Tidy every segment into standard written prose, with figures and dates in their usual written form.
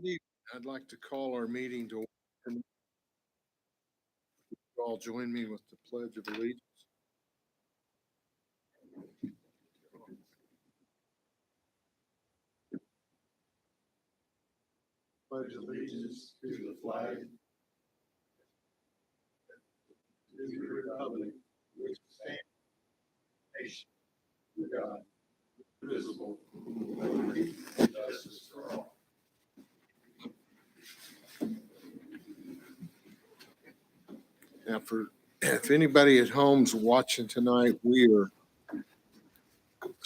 Good evening. I'd like to call our meeting to order. Can you all join me with the Pledge of Allegiance? Pledge allegiance to the flag to the republic which stands nation under God, indivisible, with liberty and justice for all. Now, if anybody at home's watching tonight, we are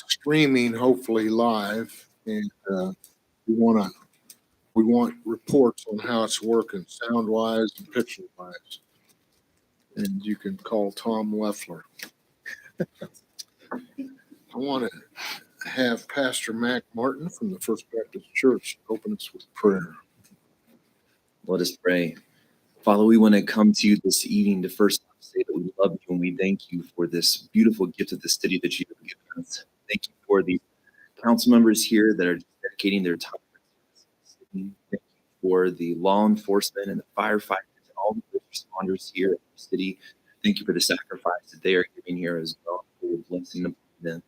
streaming, hopefully live, and we want reports on how it's working, sound wise and picture wise. And you can call Tom Leffler. I want to have Pastor Mac Martin from the First Baptist Church open us with prayer. Let us pray. Father, we want to come to you this evening to first say that we love you and we thank you for this beautiful gift of the city that you have given us. Thank you for the council members here that are dedicating their time. Thank you for the law enforcement and the firefighters and all the first responders here in the city. Thank you for the sacrifice that they are giving here as well, for your blessing upon them.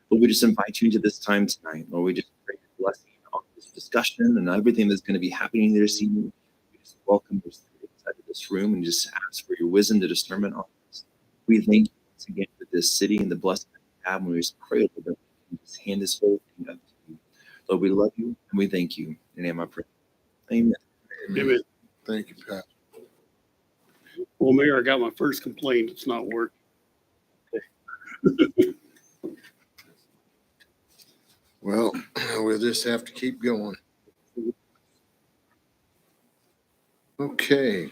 But we just invite you into this time tonight. Lord, we just pray your blessing on this discussion and everything that's going to be happening this evening. We just welcome your spirit inside of this room and just ask for your wisdom to discernment on this. We thank you once again for this city and the blessing that we have, and we just pray that we can just hand this whole thing up to you. Lord, we love you and we thank you. In your name I pray. Amen. Amen. Thank you, Pat. Well, Mayor, I got my first complaint. It's not working. Well, we'll just have to keep going. Okay,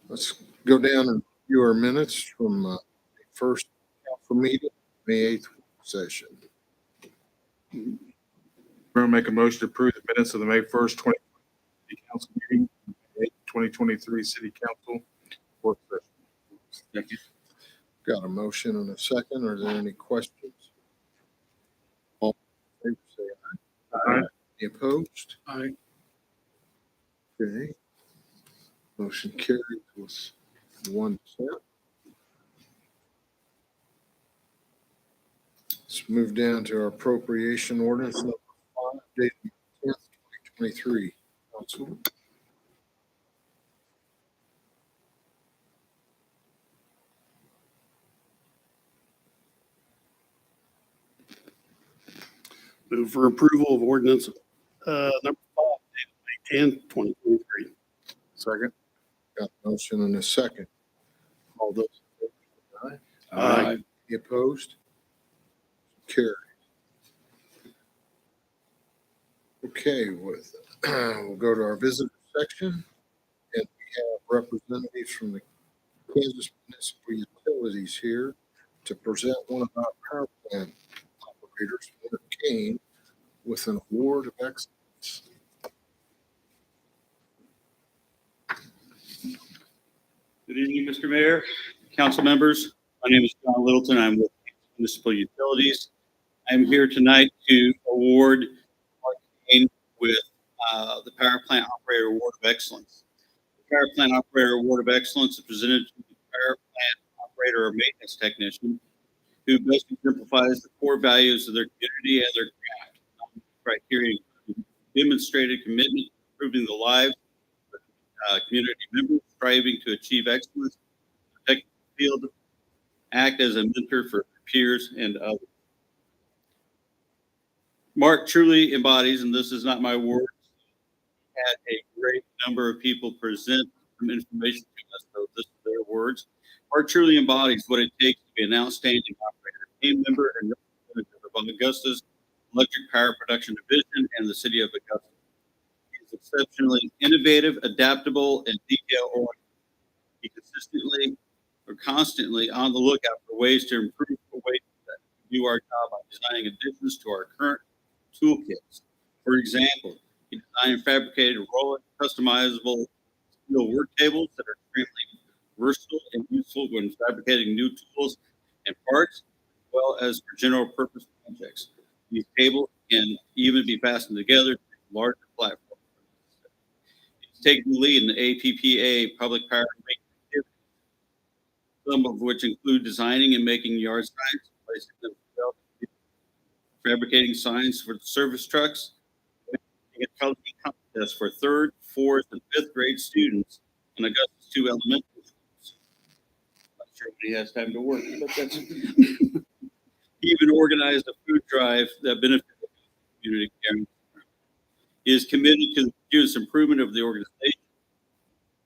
let's go down and view our minutes from the first council meeting, May 8th session. We're going to make a motion to approve the minutes of the May 1st, 2020 City Council meeting, May 8th, 2023 City Council work session. Thank you. Got a motion and a second. Are there any questions? All in favor, say aye. Aye. Any opposed? Aye. Okay. Motion carried with 1%. Let's move down to our appropriation ordinance number 5, dated May 10th, 2023. Council. Move for approval of ordinance number 5, dated May 10th, 2023. Second. Got a motion and a second. All those in favor, say aye. Aye. Any opposed? Carried. Okay, we'll go to our visitor section, and we have representatives from the Kansas Municipal Utilities here to present one of our power plant operators, Leonard Kane, with an award of excellence. Good evening, Mr. Mayor, council members. My name is John Littleton. I'm with Municipal Utilities. I'm here tonight to award Mark Kane with the Power Plant Operator Award of Excellence. The Power Plant Operator Award of Excellence is presented to the Power Plant Operator or Maintenance Technician who best exemplifies the core values of their community and their craft. Criteria include demonstrated commitment to improving the lives of community members, striving to achieve excellence, protect the field, act as a mentor for peers and others. Mark truly embodies, and this is not my words, had a great number of people present some information to us, so this is their words. Mark truly embodies what it takes to be an outstanding operator, team member, and representative of Augusta's Electric Power Production Division and the City of Augusta. He is exceptionally innovative, adaptable, and detail-oriented. He constantly on the lookout for ways to improve the way that we do our job by designing additions to our current toolkits. For example, he designed and fabricated rolling, customizable steel work tables that are extremely versatile and useful when fabricating new tools and parts, as well as for general purpose projects. These tables can even be fastened together to larger platforms. taking the lead in the APPA public power making activities, some of which include designing and making yard signs, placing them, fabricating signs for the service trucks, making a coloring contest for third, fourth, and fifth grade students in Augustus 2 elementary schools. Not sure if he has time to work, but that's. He even organized a food drive that benefited the community. He is committed to the continuous improvement of the organization,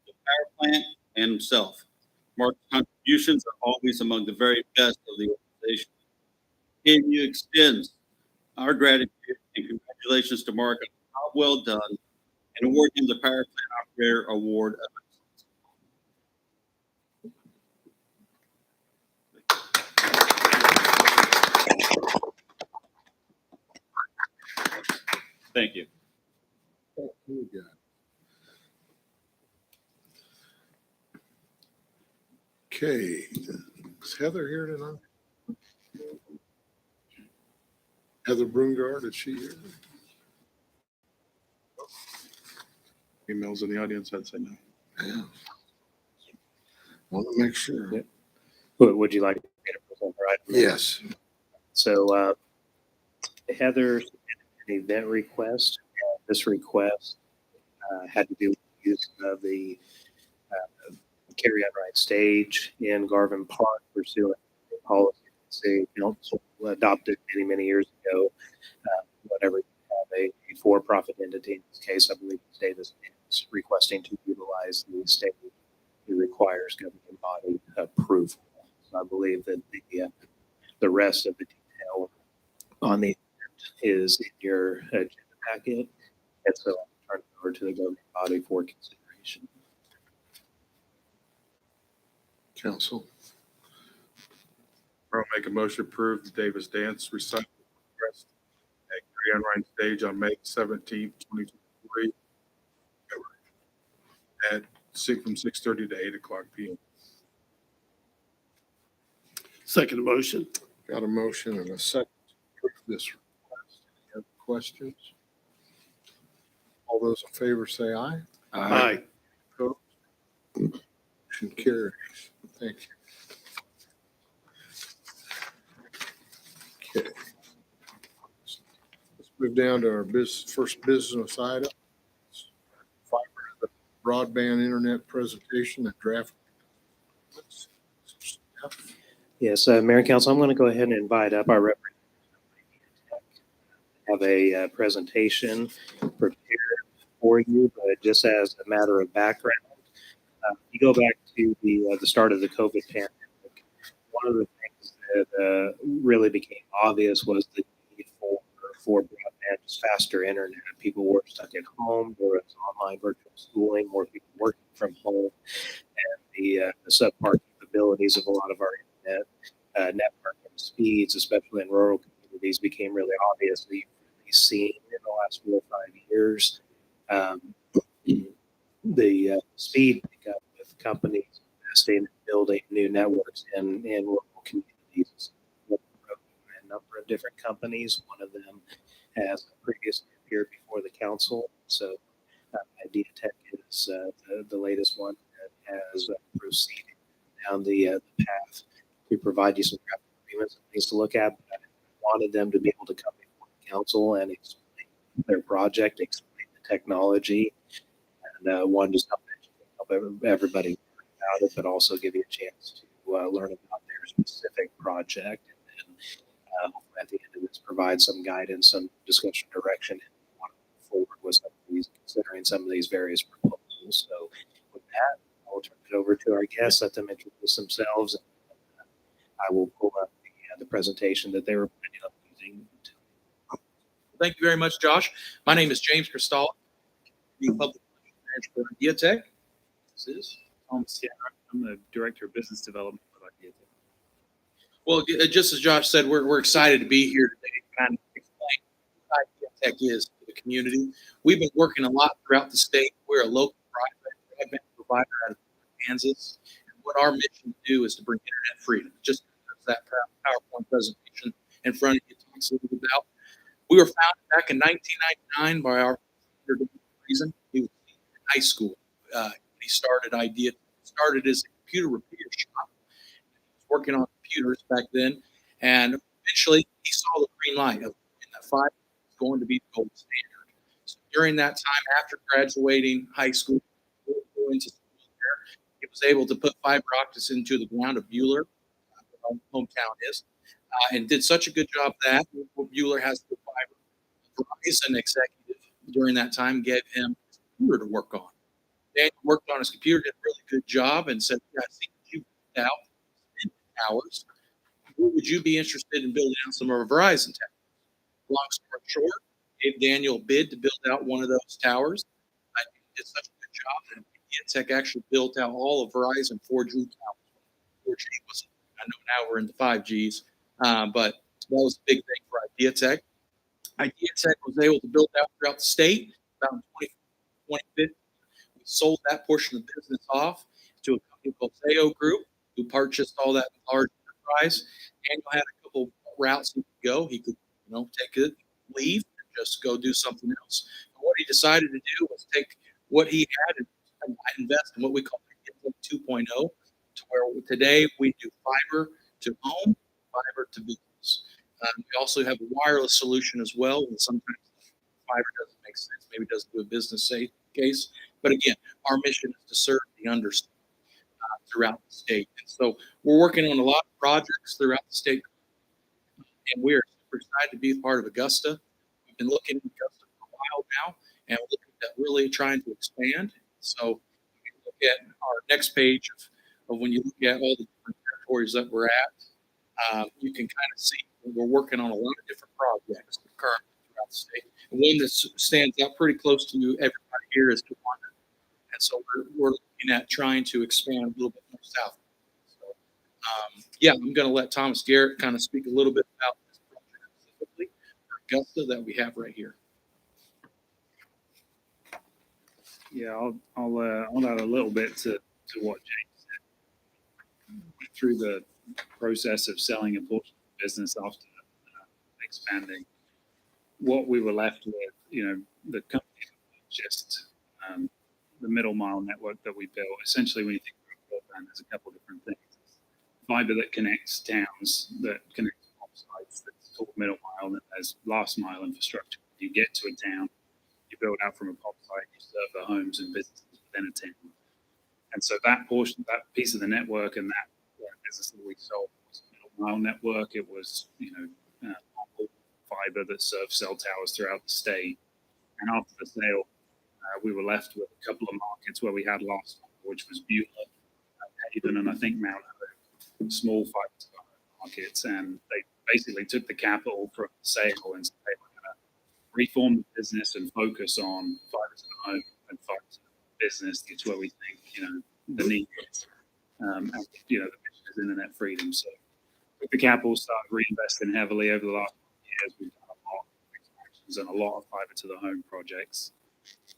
the power plant, and himself. Mark's contributions are always among the very best of the organization. KMU extends our gratitude and congratulations to Mark on a job well done and award him the Power Plant Operator Award of Excellence. Thank you. Who we got? Okay, is Heather here tonight? Heather Brungard, is she here? Emails in the audience, I'd say no. Yeah. Want to make sure. Yeah. Would you like me to present her item? Yes. So Heather submitted an event request. This request had to do with the use of the carry-on ride stage in Garvin Park pursuant to the policy the city council adopted many, many years ago. Whenever you have a for-profit entity, in this case, I believe it's Davis, is requesting to utilize the stage, it requires government body approval. So I believe that the rest of the detail on the event is in your agenda packet. And so I'll turn it over to the governing body for consideration. Council. I'll make a motion to approve the Davis Dance Recital Request at Carry On Ride Stage on May 17th, 2023 from 6:30 to 8 o'clock p.m. Second motion. Got a motion and a second to approve this request. Any other questions? All those in favor say aye. Aye. Opposed? Motion carries. Thank you. Okay. Let's move down to our first business item. Fiber to the broadband internet presentation and draft. Yes, Mayor and Council, I'm going to go ahead and invite up our representative. Have a presentation prepared for you, but just as a matter of background, you go back to the start of the COVID pandemic. One of the things that really became obvious was the need for broadband, just faster internet. People were stuck at home. There was online virtual schooling, more people working from home, and the subpar capabilities of a lot of our internet network and speeds, especially in rural communities, became really obviously seen in the last 4 or 5 years. The speed pickup with companies investing in building new networks in rural communities. A number of different companies. One of them has previously appeared before the council. So Ideatech is the latest one that has proceeded down the path to provide you some draft agreements and things to look at. But I wanted them to be able to come before the council and explain their project, explain the technology, and one just help everybody learn about it, but also give you a chance to learn about their specific project. And then hopefully at the end of this, provide some guidance, some discussion direction, and want to move forward with some of these, considering some of these various proposals. So with that, I'll turn it over to our guests, let them introduce themselves, and I will pull up the presentation that they were planning on using. Thank you very much, Josh. My name is James Cristal, the Public Relations Manager for Ideatech. This is Thomas Sierra. I'm the Director of Business Development for Ideatech. well, just as Josh said, we're excited to be here today to kind of explain what Ideatech is to the community. We've been working a lot throughout the state. We're a local broadband provider out of Kansas, and what our mission to do is to bring internet freedom. Just as that PowerPoint presentation in front of you talks a little bit about. We were founded back in 1999 by our founder, reason. He was high school. He started as a computer repair shop. He was working on computers back then, and eventually he saw the green light of in that fiber was going to be the gold standard. So during that time, after graduating high school, going to school there, he was able to put fiber optics into the ground of Bueller, where my hometown is, and did such a good job that Bueller has the fiber. Verizon executive during that time gave him a computer to work on. Daniel worked on his computer, did a really good job, and said, "Yeah, I see what you built out towers. Would you be interested in building out some of our Verizon towers?" Long story short, gave Daniel a bid to build out one of those towers. I did such a good job that Tech actually built out all of Verizon 4G towers. 4G was, I know now we're into 5Gs, but that was a big thing for Idea Tech. Idea Tech was able to build out throughout the state. About 2015, we sold that portion of the business off to a company called Zayo Group, who purchased all that large enterprise. Daniel had a couple routes he could go. He could, take a leave and just go do something else. And what he decided to do was take what he had and invest in what we call 2.0, to where today we do fiber to home, fiber to business. We also have a wireless solution as well. And sometimes fiber doesn't make sense, maybe doesn't do a business case. But again, our mission is to serve the underserved throughout the state. And so we're working on a lot of projects throughout the state. And we're super excited to be a part of Augusta. We've been looking at Augusta for a while now, and we're looking at really trying to expand. So if you look at our next page of when you look at all the different territories that we're at, you can kind of see we're working on a lot of different projects currently throughout the state. And one that stands out pretty close to everybody here is Tawanda. And so we're looking at trying to expand a little bit more south. So, I'm going to let Thomas Garrett kind of speak a little bit about this project specifically for Augusta that we have right here. Yeah, I'll add a little bit to what Jake said. Through the process of selling a portion of the business after expanding, what we were left with, the company just the middle mile network that we built. Essentially, when you think about broadband, there's a couple of different things. Fiber that connects towns, that connects home sites, that's called middle mile, and then there's last mile infrastructure. You get to a town, you build out from a pop site, you serve the homes and businesses within a town. And so that portion, that piece of the network and that business that we sold was a middle mile network. It was, fiber that served cell towers throughout the state. And after the sale, we were left with a couple of markets where we had last mile, which was Bueller, Haven, and I think Mount Hope, small fiber to the home markets. And they basically took the capital from the sale and said, "Hey, we're going to reform the business and focus on fiber to the home and fiber to the business." It's where we think, the need is. And, the mission is internet freedom. So with the capital started reinvesting heavily over the last years. We've done a lot of expansions and a lot of fiber to the home projects.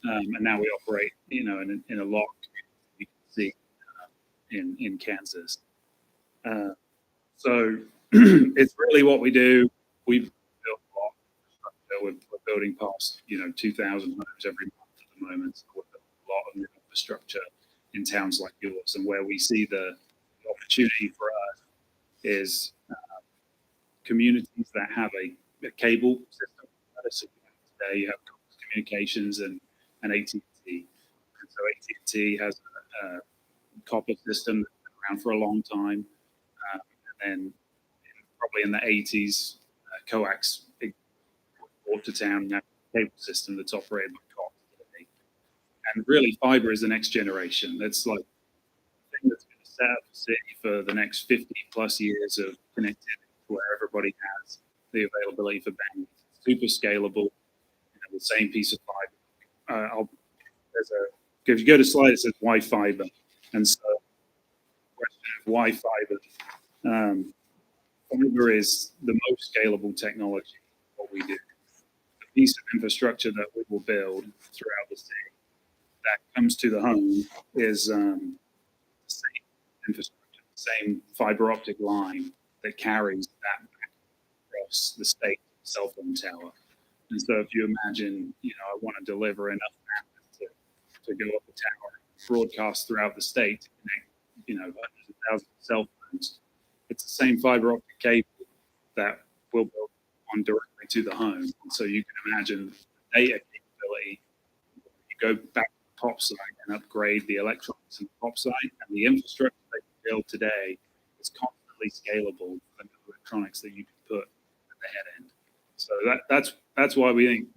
And now we operate, in a lot of communities you can see in Kansas. So it's really what we do. We've built a lot of infrastructure. We're building past, 2,000 homes every month at the moment. So we're building a lot of new infrastructure in towns like yours. And where we see the opportunity for us is communities that have a cable system. So today you have communications and AT&T. And so AT&T has a copper system that's been around for a long time. And then probably in the 80s, coax brought to town a cable system that's operated by Cox today. And really, fiber is the next generation. That's like the thing that's going to set up the city for the next 50 plus years of connectivity, where everybody has the availability for bandwidth. Super scalable, the same piece of fiber. If you go to slide, it says why fiber, and so question of why fiber. Fiber is the most scalable technology. What we do, the piece of infrastructure that we will build throughout the city that comes to the home is the same infrastructure, the same fiber optic line that carries that back across the state cell phone tower. And so if you imagine, I want to deliver enough bandwidth to go up the tower, broadcast throughout the state to connect, hundreds of thousands of cell phones. It's the same fiber optic cable that will build on directly to the home. And so you can imagine the data capability. You go back to the POP site and upgrade the electronics in the POP site, and the infrastructure that you build today is constantly scalable for the electronics that you can put at the head end. So that's why we think,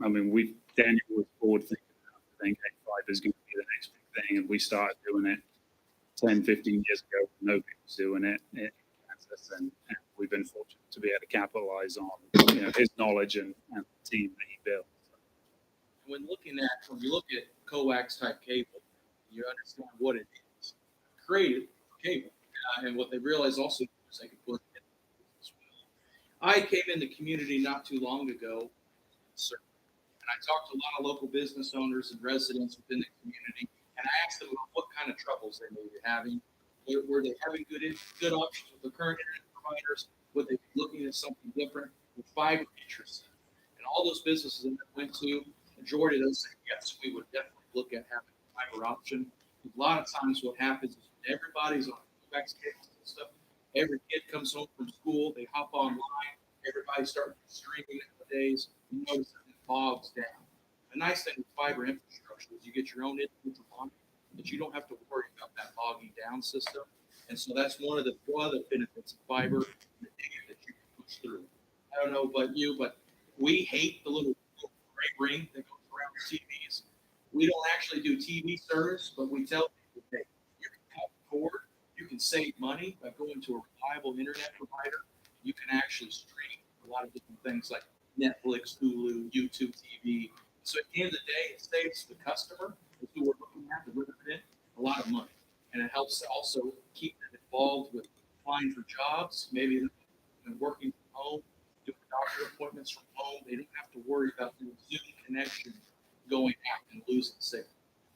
Daniel was forward thinking enough to think, hey, fiber is going to be the next big thing. And we started doing it 10, 15 years ago. Nobody was doing it in Kansas. And we've been fortunate to be able to capitalize on his knowledge and the team that he built. When you look at coax type cable, you understand what it is. Created cable. And what they realized also is they could put it in as well. I came in the community not too long ago, sir, and I talked to a lot of local business owners and residents within the community, and I asked them about what kind of troubles they may be having. Were they having good options with the current internet providers? Would they be looking at something different with fiber features? And all those businesses that I went to, majority of those said, yes, we would definitely look at having a fiber option. A lot of times what happens is everybody's on coax cables and stuff. Every kid comes home from school, they hop online, everybody starts streaming nowadays. You notice that it bogs down. The nice thing with fiber infrastructure is you get your own individual line, but you don't have to worry about that bogging down system. And so that's one of the benefits of fiber, the data that you can push through. I don't know about you, but we hate the little gray ring that goes around the TVs. We don't actually do TV service, but we tell people, hey, you can cut cord, you can save money by going to a reliable internet provider. You can actually stream a lot of different things like Netflix, Hulu, YouTube TV. So at the end of the day, it saves the customer, who we're looking at, the resident, a lot of money. And it helps also keep them involved with applying for jobs, maybe working from home, doing doctor appointments from home. They don't have to worry about the Zoom connection going out and losing signal.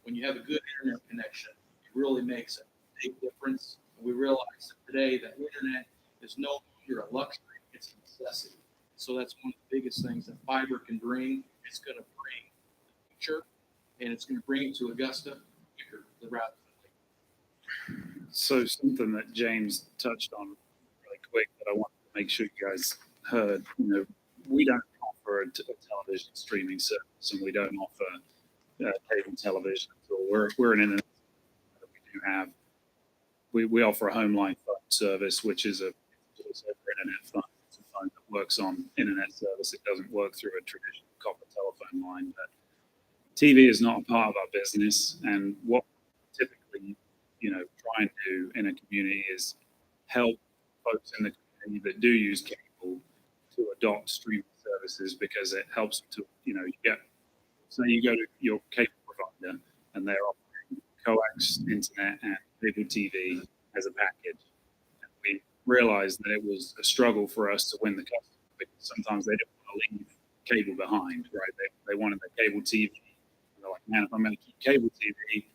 When you have a good internet connection, it really makes a big difference. And we realize that today that internet is no longer a luxury, it's a necessity. So that's one of the biggest things that fiber can bring. It's going to bring the future, and it's going to bring it to Augusta quicker rather than later. So something that James touched on really quick that I wanted to make sure you guys heard, we don't offer a television streaming service, and we don't offer cable television. So we're an internet that we do have. We offer a home line phone service, which is a internet phone. It's a phone that works on internet service. It doesn't work through a traditional copper telephone line. But TV is not a part of our business, and what typically try and do in a community is help folks in the community that do use cable to adopt streaming services, because it helps to, you go to your cable provider and they're offering coax internet and cable TV as a package. And we realized that it was a struggle for us to win the customer, because sometimes they didn't want to leave cable behind, right? They wanted the cable TV. And they're like, man, if I'm going to keep cable TV,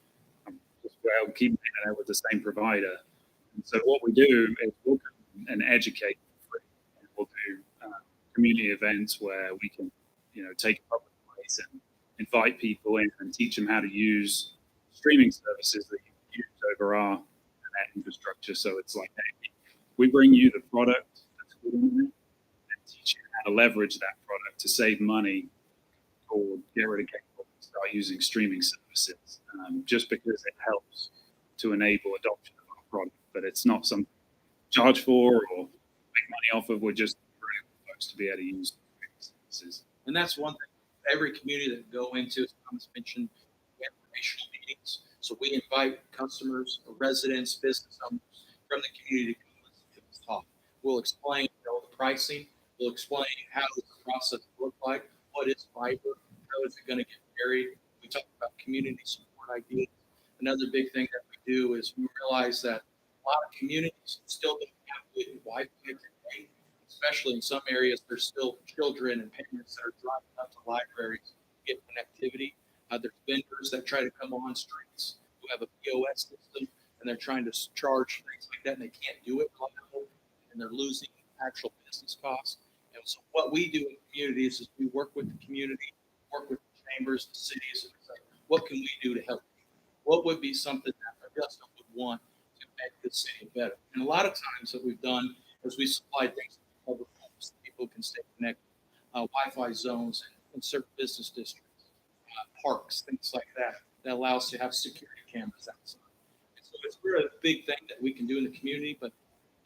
I'll keep the internet with the same provider. And so what we do is we'll come and educate for free. And we'll do community events where we can, take a public place and invite people in and teach them how to use streaming services that you can use over our internet infrastructure. So it's like, hey, we bring you the product that's good on it and teach you how to leverage that product to save money or get rid of cable and start using streaming services, just because it helps to enable adoption of our product. But it's not something to charge for or make money off of. We're just really folks to be able to use streaming services. And that's one thing. Every community that we go into, as Thomas mentioned, informational meetings. So we invite customers, residents, business owners from the community to come listen to this talk. We'll explain the pricing. We'll explain how the process will look like. What is fiber? How is it going to get buried? We talk about community support ideas. Another big thing that we do is we realize that a lot of communities still don't have good Wi-Fi today, especially in some areas. There's still children and parents that are driving up to libraries to get connectivity. There's vendors that try to come on streets who have a POS system, and they're trying to charge things like that, and they can't do it reliably, and they're losing actual business costs. And so what we do in communities is we work with the community, work with the chambers, the cities, and say, what can we do to help you? what would be something that Augusta would want to make the city better. And a lot of times that we've done is we supply things to public homes so people can stay connected, Wi-Fi zones in certain business districts, parks, things like that, that allow us to have security cameras outside. And so it's really a big thing that we can do in the community, but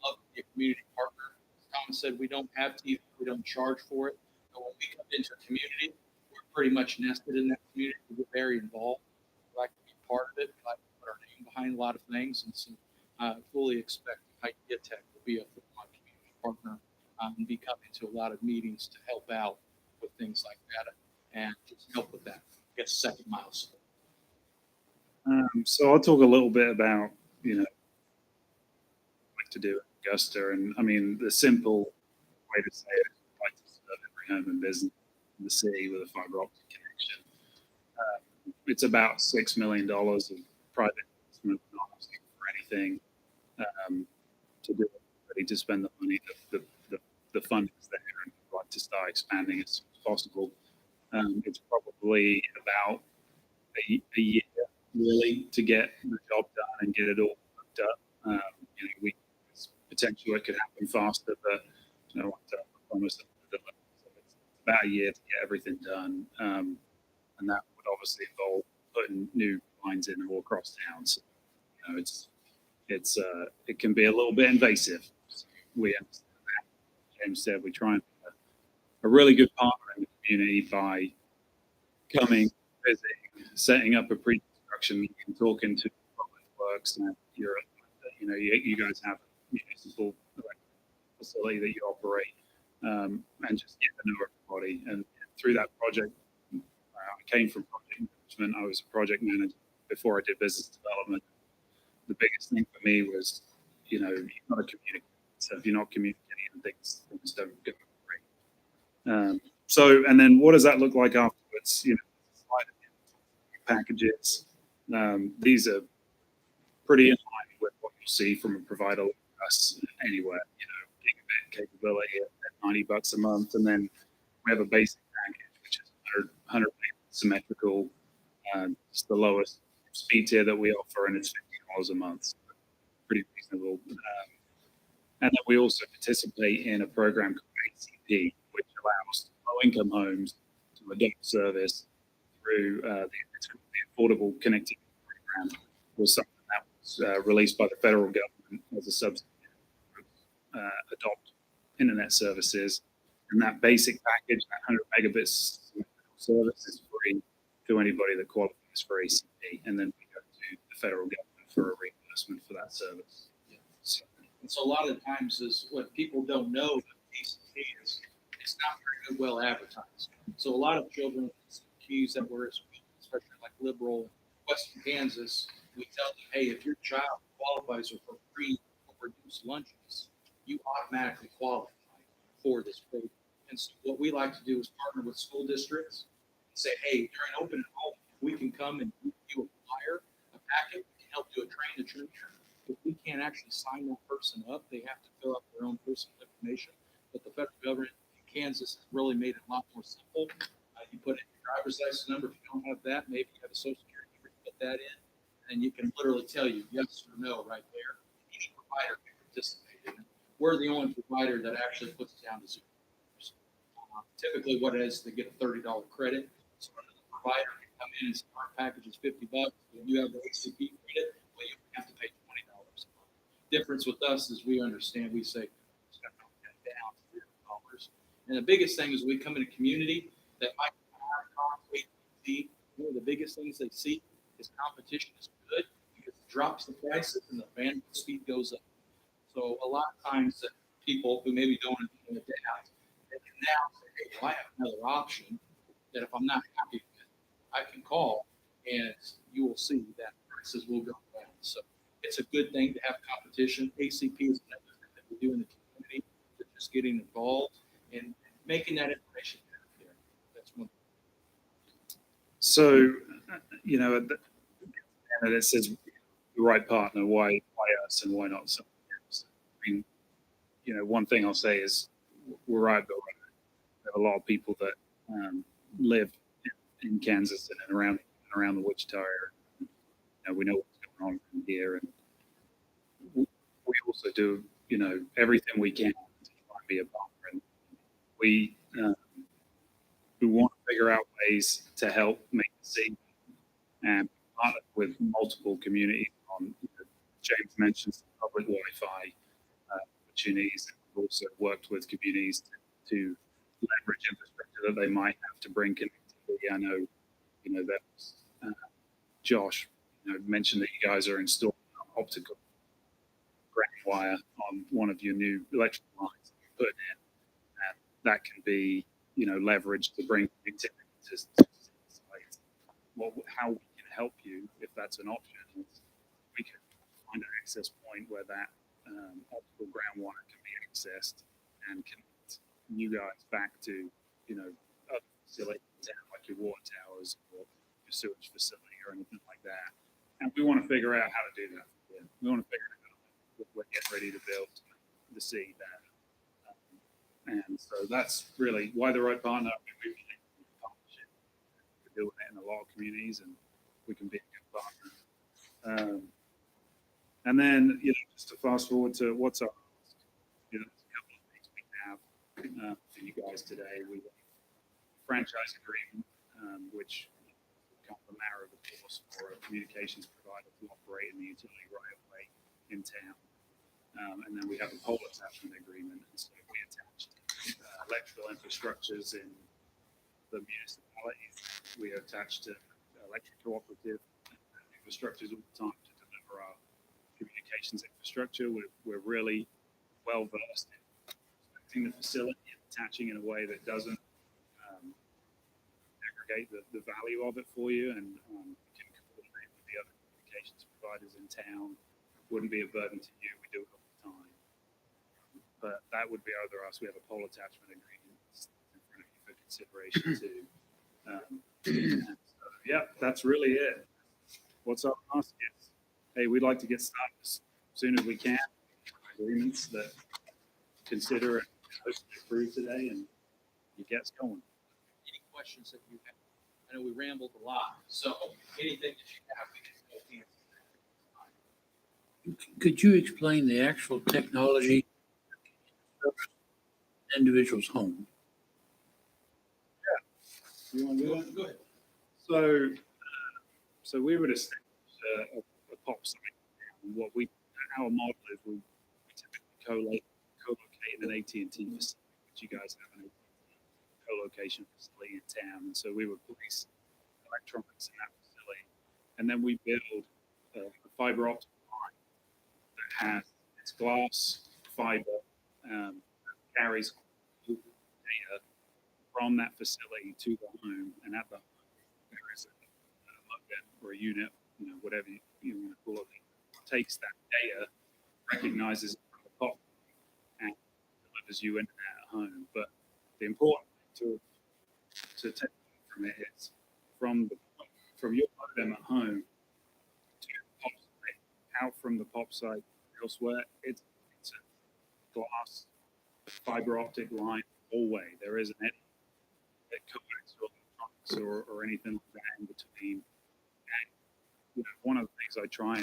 love to be a community partner. As Thomas said, we don't have TV, we don't charge for it. But when we come into a community, we're pretty much nested in that community. We're very involved. We like to be part of it. We like to put our name behind a lot of things. And so I fully expect Idea Tech will be a full-on community partner and be coming to a lot of meetings to help out with things like that and just help with that. I guess second milestone. So I'll talk a little bit about, what I like to do at Augusta. And I mean, the simple way to say it is I'd like to serve every home and business in the city with a fiber optic connection. It's about $6 million of private investment, not asking for anything to do it, ready to spend the money. The fund is there, and we'd like to start expanding as soon as possible. It's probably about a year really to get the job done and get it all hooked up. Potentially it could happen faster, but I don't want to promise that. So it's about a year to get everything done, and that would obviously involve putting new lines in all across town. So, it can be a little bit invasive. So we understand that. James said we try and be a really good partner in the community by coming, visiting, setting up a pre-construction meeting, talking to public works, and you guys have a municipal facility that you operate, and just get to know everybody. And through that project, I came from project management. I was a project manager before I did business development. The biggest thing for me was, you've got to communicate. So if you're not communicating, things don't go great. And then what does that look like afterwards? Packages. These are pretty in line with what you'll see from a provider like us anywhere. Gigabit capability at $90 a month, and then we have a basic package which is 100 symmetrical, just the lowest speed tier that we offer, and it's $50 a month. So pretty reasonable. And then we also participate in a program called ACP, which allows low-income homes to adopt service through the Affordable Connectivity Program, was something that was released by the federal government as a subsidy to adopt internet services. And that basic package, that 100 megabits service, is free to anybody that qualifies for ACP. And then we go to the federal government for a reimbursement for that service. Yeah. And so a lot of the times is what people don't know that ACP is, it's not very well advertised. So a lot of children cues that were, especially like liberal Western Kansas, we tell them, hey, if your child qualifies for free or reduced lunches, you automatically qualify for this program. And so what we like to do is partner with school districts and say, hey, during open enrollment, we can come and you acquire a packet, we can help do a train the trainer. If we can't actually sign that person up, they have to fill out their own personal information. But the federal government in Kansas has really made it a lot more simple. You put in your driver's license number. If you don't have that, maybe you have a social security number, you put that in, and you can literally tell you yes or no right there. Any provider can participate in it. We're the only provider that actually puts it down to $0. Typically, what it is, they get a $30 credit. So another provider can come in and say, our package is $50. When you have the ACP credit, well, you have to pay $20 a month. Difference with us is we understand, we say, it's going to come down to $0. And the biggest thing is we come in a community that might have one of the biggest things they see is competition is good because it drops the prices and the bandwidth speed goes up. So a lot of times that people who maybe don't adapt, they can now say, hey, well, I have another option that if I'm not happy with, I can call and you will see that prices will go down. So it's a good thing to have competition. ACP is another thing that we do in the community. They're just getting involved and making that information out there. That's one. So, and it says the right partner, why us and why not someone else? I mean, one thing I'll say is we're right, but there are a lot of people that live in Kansas and around the Wichita area. we know what's going on in here, and we also do, everything we can to try and be a partner. And we want to figure out ways to help make the city and partner with multiple communities on, James mentioned some public Wi-Fi opportunities. We've also worked with communities to leverage infrastructure that they might have to bring connectivity. I know, that Josh, mentioned that you guys are installing optical ground wire on one of your new electrical lines that you're putting in, and that can be, leveraged to bring connectivity to sites. How we can help you, if that's an option, is we can find an access point where that optical ground wire can be accessed and connect you guys back to, other facilities in town, like your water towers or your sewage facility or anything like that. And we want to figure out how to do that. Yeah. We want to figure it out. We're getting ready to build the seed there. And so that's really why the right partner. I mean, we've been in partnership. We're doing it in a lot of communities, and we can be a good partner. And then, just to fast forward to what's our, there's a couple of things we have for you guys today. We have a franchise agreement, which becomes the matter of the course for a communications provider to operate in the utility right of way in town. And then we have a pole attachment agreement. And so we attached electrical infrastructures in the municipalities. We are attached to electric cooperative infrastructures all the time to deliver our communications infrastructure. We're really well versed in respecting the facility and attaching in a way that doesn't aggregate the value of it for you, and can coordinate with the other communications providers in town. Wouldn't be a burden to you. We do it all the time. But that would be over us. We have a pole attachment agreement in front of you for consideration too. And so, yeah, that's really it. What's up on us is, hey, we'd like to get started as soon as we can. Agreements that consider and hopefully approve today, and you get us going. Any questions that you have? I know we rambled a lot, so anything that you have, we can go answer. Could you explain the actual technology individual's home? You want to do that? Go ahead. So we would establish a pop site. Our model is we typically co-locate in an AT&T facility, which you guys have an AT&T co-location facility in town. And so we would place electronics in that facility, and then we build a fiber optic line that has its glass fiber, carries data from that facility to the home, and at the home there is a modem or a unit, whatever you want to call it, takes that data, recognizes it from the pop, and delivers you into that home. But the important thing to take from it is from your modem at home to the pop site, out from the pop site elsewhere, it's a glass fiber optic line all way. There isn't any coax or electronics or anything like that in between. And one of the things I try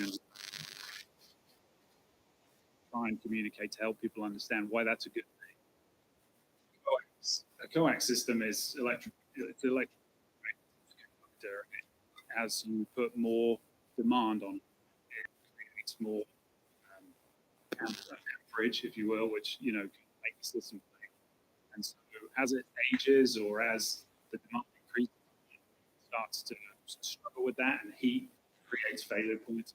and communicate to help people understand why that's a good thing. A coax system is electric. It's electric. As you put more demand on it, it creates more amperage, if you will, which can make the system fail. And so as it ages or as the demand increases, it starts to struggle with that, and heat creates failure points.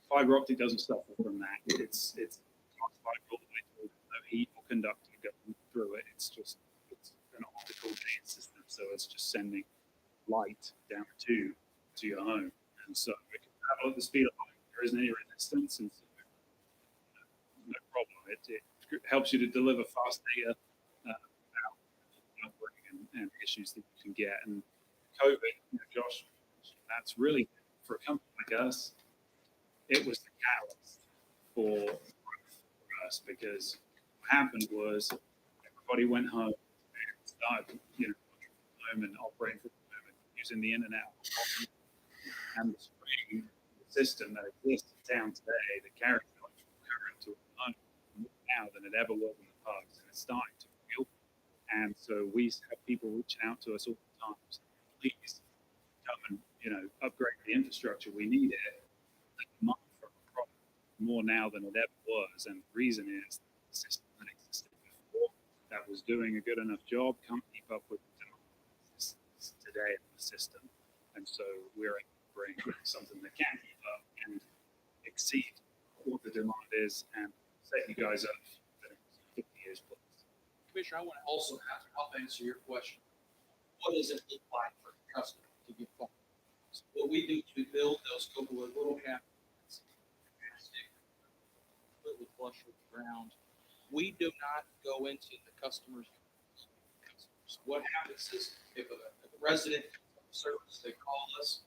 Fiber optic doesn't suffer from that. It's fiber all the way through. No heat or conductor going through it. It's an optical data system, so it's just sending light down to your home, and so it can travel at the speed of light. There isn't any resistance, and so no problem. It helps you to deliver fast data without worrying and issues that you can get. And COVID, Josh, that's really, for a company like us, it was the catalyst for growth for us, because what happened was everybody went home and started, home and operating from home and using the internet. and the spring system that exists in town today that carries electrical current to a home more now than it ever was in the past, and it's starting to feel. And so we have people reaching out to us all the time, saying, please come and upgrade the infrastructure. We need it. The demand for a product more now than it ever was, and the reason is the system that existed before that was doing a good enough job can't keep up with the demand today in the system. And so we're able to bring something that can keep up and exceed what the demand is and set you guys up for the next 50 years plus. Commissioner, I want to also help answer your question. What does it look like for the customer to get fiber? So what we do is we build those couple of little cabinets, completely flush with the ground. We do not go into the customer's customers. What happens is if a resident service, they call us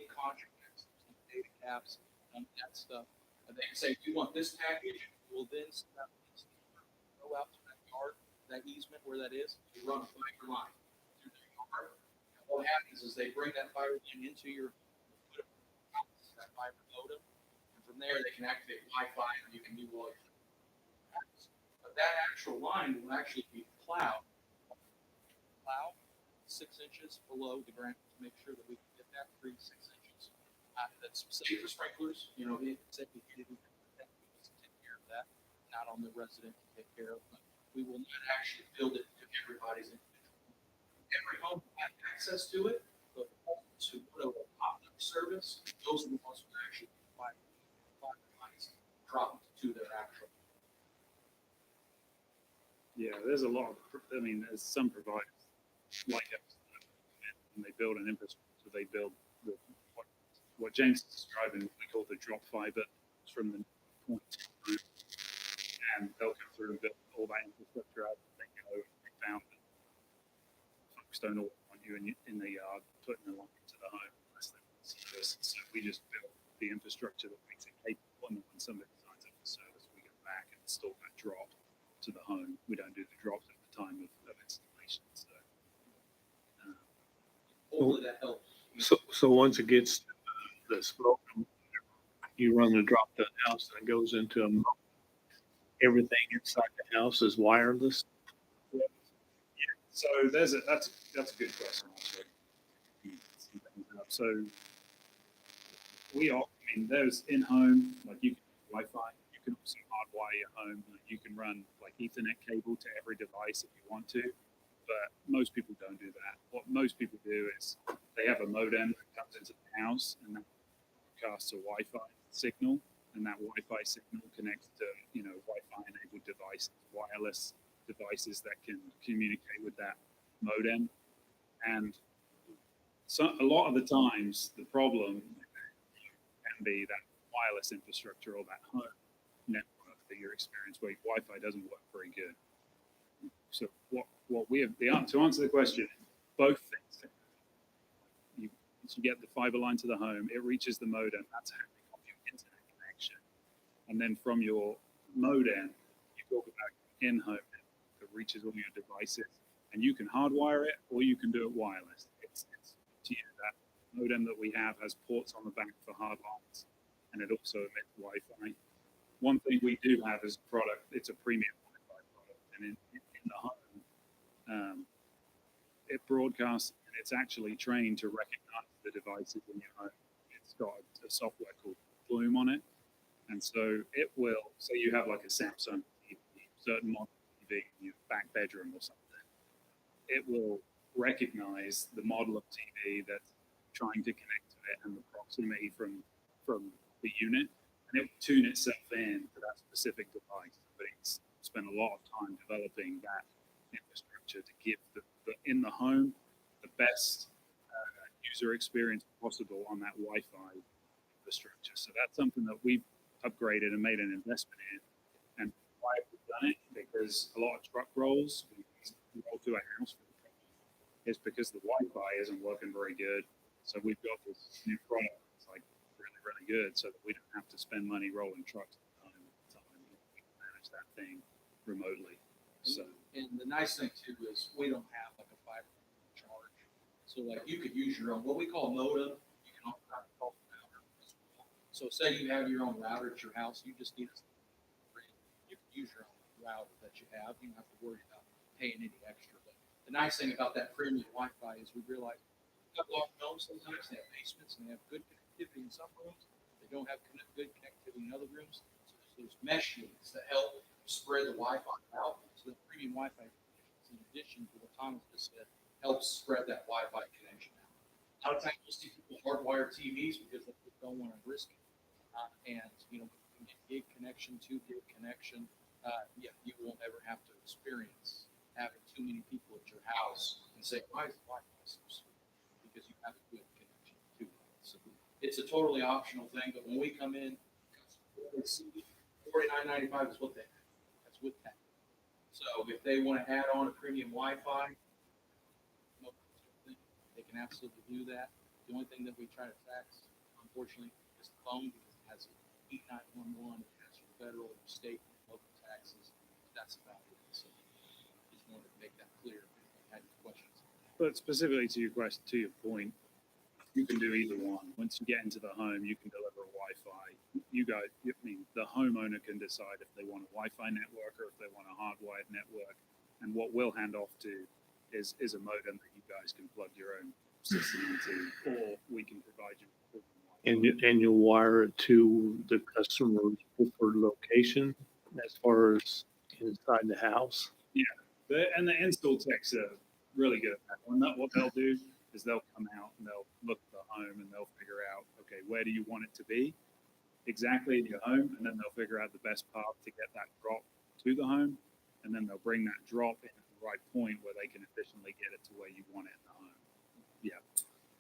in contracts, data caps, and that stuff, and they can say, if you want this package, we'll then go out to that yard, that easement where that is, you run a fiber line through their yard. And what happens is they bring that fiber line into your put it on that fiber modem, and from there they can activate Wi-Fi and you can do all your things. But that actual line will actually be plowed 6 inches below the ground to make sure that we can get that 3 to 6 inches. That's safe for sprinklers. It's safe to take care of that, not on the resident to take care of, but we will not actually build it to everybody's individual. Every home will have access to it, but the homes who put a pop-up service, those are the ones who actually fiber lines dropped to their actual. Yeah, there's a lot of, there's some providers like us, and they build an infrastructure, they build what James is describing, what we call the drop fiber from the point to the root, and they'll come through and build all that infrastructure out. They go and they found that folks don't always want you in the yard putting the line into the home unless they want service. So we just build the infrastructure that makes it capable, and when somebody signs up for service, we go back and install that drop to the home. We don't do the drops at the time of installation. So Hopefully that helps. So once it gets the smoke, you run the drop to the house and it goes into a motor. Everything inside the house is wireless. yeah. So that's a good question actually. So there's in home, like you can do Wi-Fi. You can also hardwire your home. You can run like Ethernet cable to every device if you want to. But most people don't do that. What most people do is they have a modem that comes into the house and that broadcasts a Wi-Fi signal, and that Wi-Fi signal connects to Wi-Fi enabled devices, wireless devices that can communicate with that modem. And so a lot of the times the problem can be that wireless infrastructure or that home network that you're experiencing where Wi-Fi doesn't work very good. So what we have to answer the question, both things. Once you get the fiber line to the home, it reaches the modem. That's how you got your internet connection. And then from your modem, you talk about in-home that reaches all your devices, and you can hardwire it or you can do it wireless. It's up to you. That modem that we have has ports on the back for hard lines, and it also emits Wi-Fi. One thing we do have is a product. It's a premium Wi-Fi product, and in the home, it broadcasts, and it's actually trained to recognize the devices in your home. It's got a software called Bloom on it, and so it will. So you have like a Samsung TV, certain model TV in your back bedroom or something. It will recognize the model of TV that's trying to connect to it and the proximity from the unit, and it will tune itself in to that specific device. But it's spent a lot of time developing that infrastructure to give the in the home the best user experience possible on that Wi-Fi infrastructure. So that's something that we've upgraded and made an investment in. And why have we done it? Because a lot of truck rolls, we roll to a house for the project, is because the Wi-Fi isn't working very good. So we've got this new product that's like really, really good, so that we don't have to spend money rolling trucks at the time. We can manage that thing remotely. So. And the nice thing too is we don't have like a fiber charge. So like you could use your own, what we call modem. You can about a router as well. So say you have your own router at your house, you just need you can use your own router that you have. You don't have to worry about paying any extra. But the nice thing about that premium Wi-Fi is we realize a couple of homes sometimes they have basements and they have good connectivity in some rooms. They don't have good connectivity in other rooms. So there's those mesh units that help spread the Wi-Fi out. So the premium Wi-Fi, in addition to what Thomas just said, helps spread that Wi-Fi connection out. A lot of times you'll see people hardwire TVs because they just don't want to risk it. And you know, gig connection, 2 gig connection, yeah, you won't ever have to experience having too many people at your house and say, why is the Wi-Fi so slow? Because you have a good connection to it. So it's a totally optional thing, but when we come in, $49.95 is what they have. That's with tax. So if they want to add on a premium Wi-Fi, they can absolutely do that. The only thing that we try to tax, unfortunately, is the phone because it has 8911, it has your federal, your state, and local taxes. That's about it. So just wanted to make that clear if you had any questions. But specifically to your question, to your point, you can do either one. Once you get into the home, you can deliver a Wi-Fi. The homeowner can decide if they want a Wi-Fi network or if they want a hardwired network. And what we'll hand off to is a modem that you guys can plug your own system into, or we can provide you with Wi-Fi. And you'll wire it to the customer's preferred location as far as inside the house. And the install techs are really good at that. What they'll do is they'll come out and they'll look at the home and they'll figure out, okay, where do you want it to be exactly in your home? And then they'll figure out the best path to get that drop to the home. And then they'll bring that drop in at the right point where they can efficiently get it to where you want it in the home. Yeah.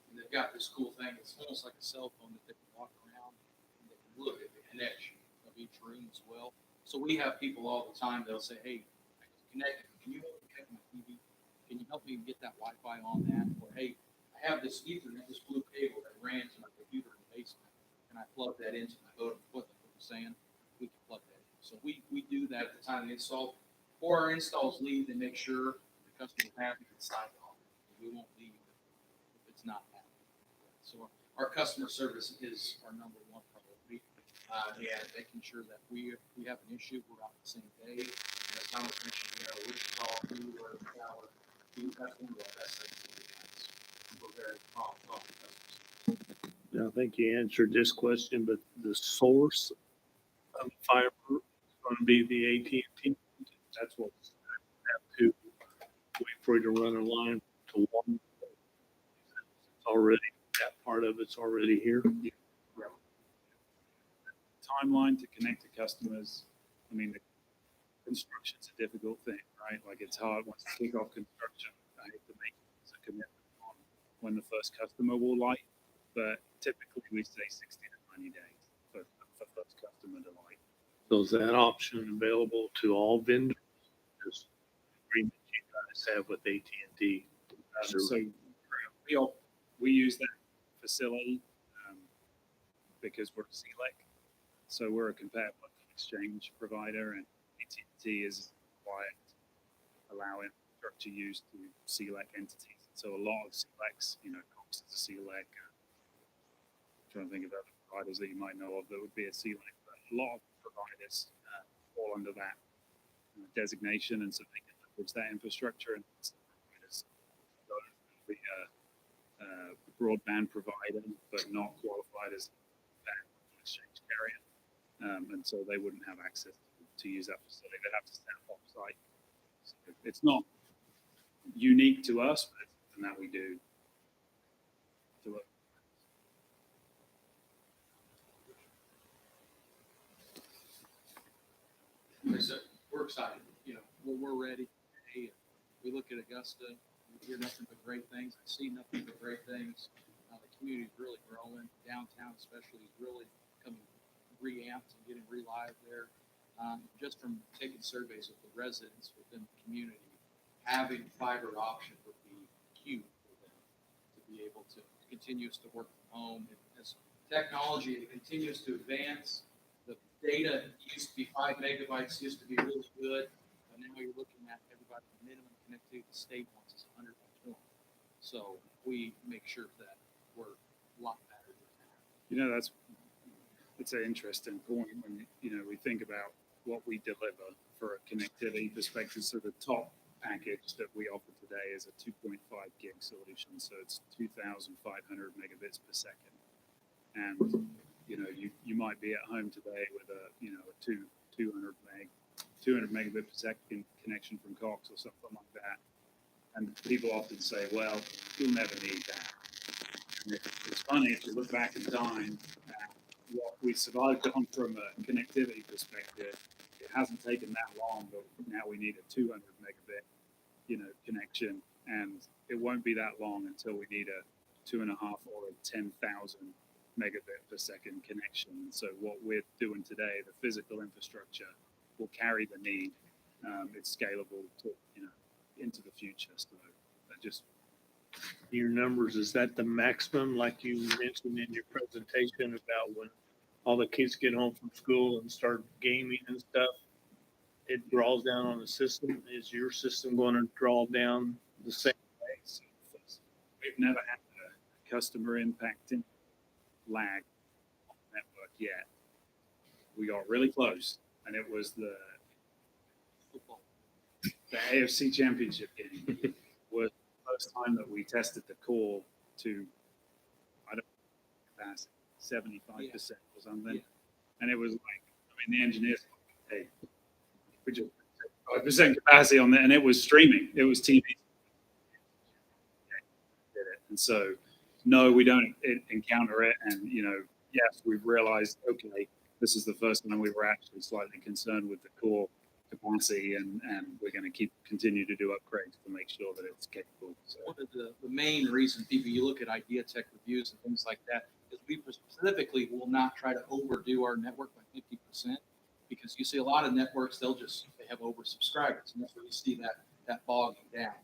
And they've got this cool thing. It's almost like a cell phone that they can walk around and they can look at the connection of each room as well. So we have people all the time. They'll say, "Hey, I can connect. Can you help me connect my TV? Can you help me get that Wi-Fi on that?" Or, "Hey, I have this Ethernet, this blue cable that ran to my computer in the basement, and I plug that into my modem equipment." What I'm saying, we can plug that in. So we do that at the time of the install. Before our installs leave, they make sure the customer's happy and sign off. We won't leave if it's not happening. So our customer service is our number one priority, and making sure that we have an issue, we're out the same day. As Thomas mentioned, Wichita, Cleveland, Dallas, that's one of our best things that we have. We're very prompt on customers. Now, I think you answered this question, but the source of fiber is going to be the AT&T. That's what Have to wait for you to run a line to one. It's already, that part of it's already here. timeline to connect to customers. I mean, the construction's a difficult thing, right? Like it's hard once you kick off construction. I hate to make a commitment on when the first customer will light, but typically we say 60 to 90 days for first customer to light. So is that option available to all vendors? Just agreement you guys have with AT&T? So we use that facility because we're a CLEC. So we're a competitive exchange provider, and AT&T is required to allow infrastructure use to CLEC entities. So a lot of CLECs, Cox is a CLEC. Trying to think of other providers that you might know of that would be a CLEC, but a lot of providers fall under that designation, and so they can leverage that infrastructure. And providers be a broadband provider, but not qualified as that exchange carrier, and so they wouldn't have access to use that facility. They'd have to stand off site. So it's not unique to us, but it's something that we do. Like I said, we're excited. We're ready. Hey, we look at Augusta, we hear nothing but great things. I see nothing but great things. The community is really growing. Downtown, especially, is really coming re-amped and getting relive there. Just from taking surveys of the residents within the community, having fiber option would be huge for them to be able to continue to work from home. And as technology continues to advance, the data used to be 5 megabytes, used to be really good. And now you're looking at everybody, minimum connectivity the state wants is 100 by 20. So we make sure that we're a lot better than that. You know, it's an interesting point when, we think about what we deliver for a connectivity perspective. So the top package that we offer today is a 2.5 gig solution. So it's 2,500 megabits per second. And, you might be at home today with a 200 megabit per second connection from Cox or something like that. And people often say, well, you'll never need that. And it's funny, if you look back in time, what we survived on from a connectivity perspective, it hasn't taken that long, but now we need a 200 megabit, connection, and it won't be that long until we need a 2.5 or a 10,000 megabit per second connection. And so what we're doing today, the physical infrastructure, will carry the need. It's scalable to, into the future. So just Your numbers, is that the maximum, like you mentioned in your presentation about when all the kids get home from school and start gaming and stuff? It draws down on the system. Is your system going to draw down the same way? So we've never had a customer impacting lag on the network yet. We got really close, and it was the AFC Championship game was the first time that we tested the core to, 75% or something. Yeah. And it was like, the engineers were like, hey, we just 5% capacity on that, and it was streaming. It was TV. Did it. And so, no, we don't encounter it. And, yes, we've realized, okay, this is the first time we were actually slightly concerned with the core capacity, and we're going to continue to do upgrades to make sure that it's capable. So. One of the main reasons people, you look at Idea Tech reviews and things like that, is we specifically will not try to overdo our network by 50%, because you see a lot of networks, they have oversubscribers, and that's where you see that bogging down.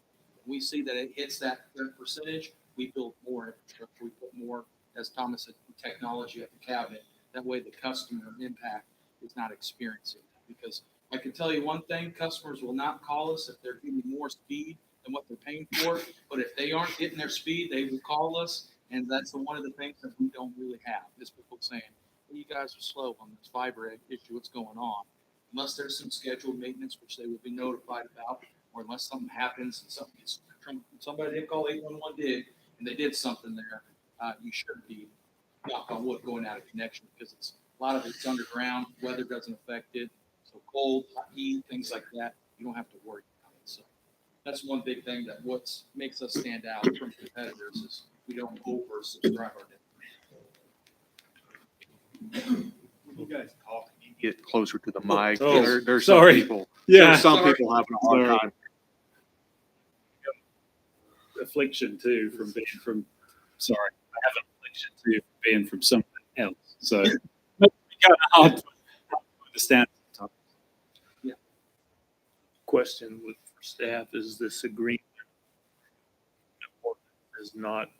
When we see that it hits that percentage, we build more infrastructure, we put more, as Thomas said, technology at the cabinet. That way the customer impact is not experiencing that. Because I can tell you one thing, customers will not call us if they're getting more speed than what they're paying for. But if they aren't getting their speed, they will call us. And that's one of the things that we don't really have, is people saying, well, you guys are slow on this fiber issue, what's going on? Unless there's some scheduled maintenance, which they would be notified about, or unless something happens and something gets, somebody did call 811 dig and they did something there, you shouldn't be, knock on wood, going out of connection, because a lot of it's underground, weather doesn't affect it. So cold, heat, things like that, you don't have to worry about it. So that's one big thing that makes us stand out from competitors is we don't oversubscribe our network. You guys talk, you get closer to the mic. Oh, There's sorry. some people. Yeah, there's some sorry. people having a hard Sorry. time. Affliction too I have an affliction too from being from someone else. So it's kind of hard to understand sometimes. Question for staff, is this agreement is not,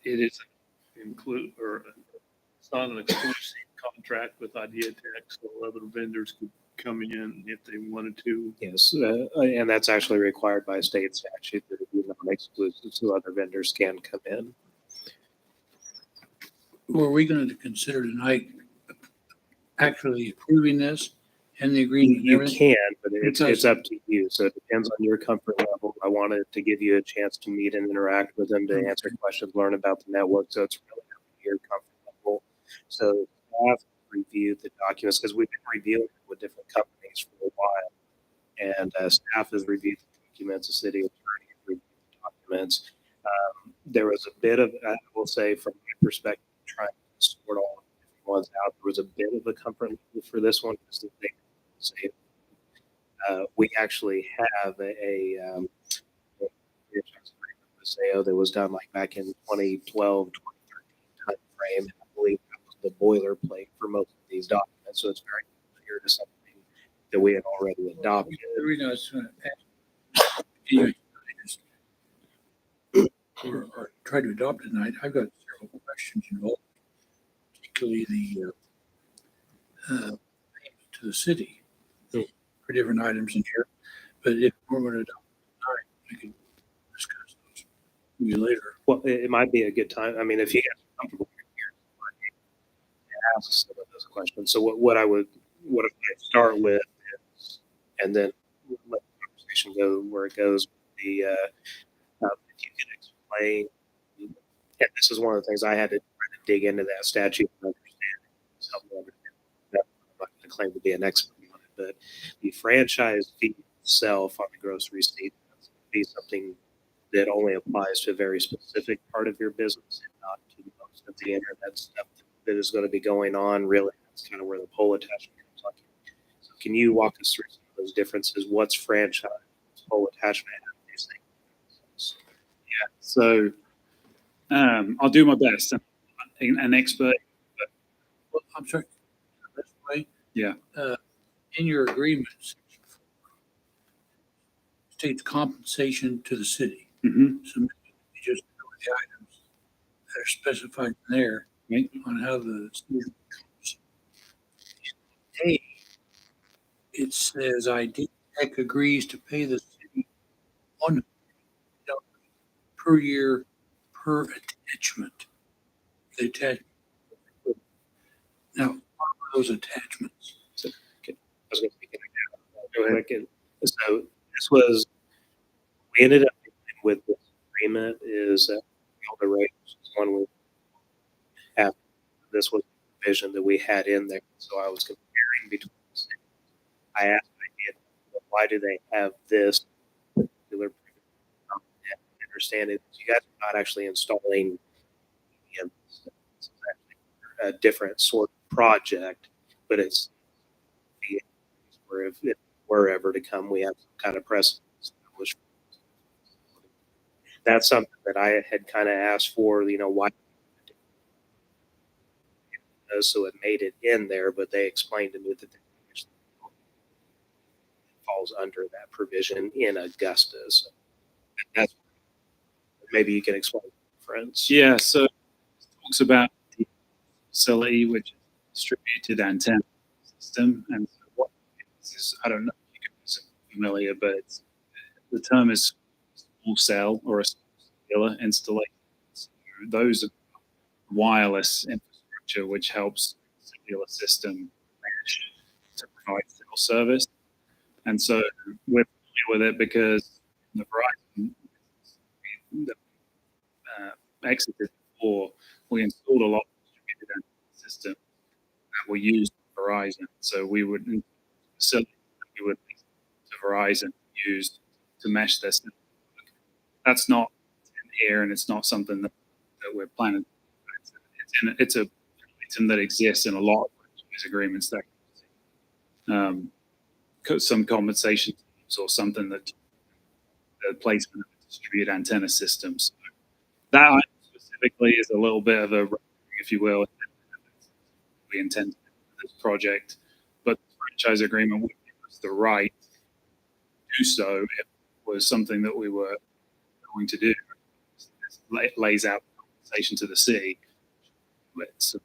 it isn't include, or it's not an exclusive contract with Idea Tech, so other vendors could come in if they wanted to? Yes, and that's actually required by state statute that it be non-exclusive, so other vendors can come in. Were we going to consider tonight actually approving this and the agreement? and You everything? can, but it's Because- up to you. So it depends on your comfort level. I wanted to give you a chance to meet and interact with them, to answer questions, learn about the network. So it's really up to your comfort level. So staff review the documents, because we've been reviewing it with different companies for a while. And staff has reviewed the documents, the city attorney has reviewed the documents. There was a bit of, I will say, from my perspective, trying to sort all of the different ones out, there was a bit of a comfort level for this one, because they say we actually have a SAO that was done like back in 2012, 2013 time frame. I believe that was the boilerplate for most of these documents. So it's very clear to something that we had already adopted. The reason I was going to ask you or try to adopt tonight, I've got several questions involved, particularly the payment to the city for different items in here. But if we're going to adopt it tonight, we can discuss those maybe later. Well, it might be a good time. I mean, if you guys are comfortable here ask some of those questions. So what I would start with is, and then let the conversation go where it goes. If you can explain, and this is one of the things I had to try to dig into that statute and understand. So I'm not going to claim to be an expert on it, but the franchise fee itself on the gross receipt be something that only applies to a very specific part of your business and not to most of the internet stuff that is going to be going on. Really, that's kind of where the poll attachment comes on. So can you walk us through some of those differences? What's franchise? What's poll attachment? How do these things? Yeah. So I'll do my best. I'm an expert. Well, I'm sorry. This way. Yeah. In your agreement, section 4 states compensation to the city. Mm-hmm. So maybe you just go with the items that are specified in there on how the city comes. A, it says ID Tech agrees to pay the city $100 per year per attachment. The attachment. Now, what are those attachments? So, I was going to speak real quick. And so this was, we ended up with this agreement is the rate, which is one we have. This was the vision that we had in there. So I was comparing between the same. I asked why do they have this particular understand it? You guys are not actually installing it's actually a different sort of project, but it's where if it were ever to come, we have some kind of precedent established. That's something that I had kind of asked for, why. So it made it in there, but they explained to me that it falls under that provision in Augusta. So that's maybe you can explain the difference. Yeah. So it talks about the facility, which is distributed antenna system, and so what it is, I don't know if you guys are familiar, but the term is small cell or a cellular installation. So those are wireless infrastructure which helps the cellular system manage to provide cell service. And so we're familiar with it because the Verizon exited before, we installed a lot of distributed antenna systems that were used by Verizon. So we would facilities that we would lease to Verizon used to mesh their system. That's not in here, and it's not something that we're planning. It's a item that exists in a lot of franchise agreements that some compensation or something that the placement of distributed antenna systems. That item specifically is a little bit of a, if you will, we intend to do this project, but the franchise agreement would give us the right to do so if it was something that we were going to do. It lays out compensation to the city. So,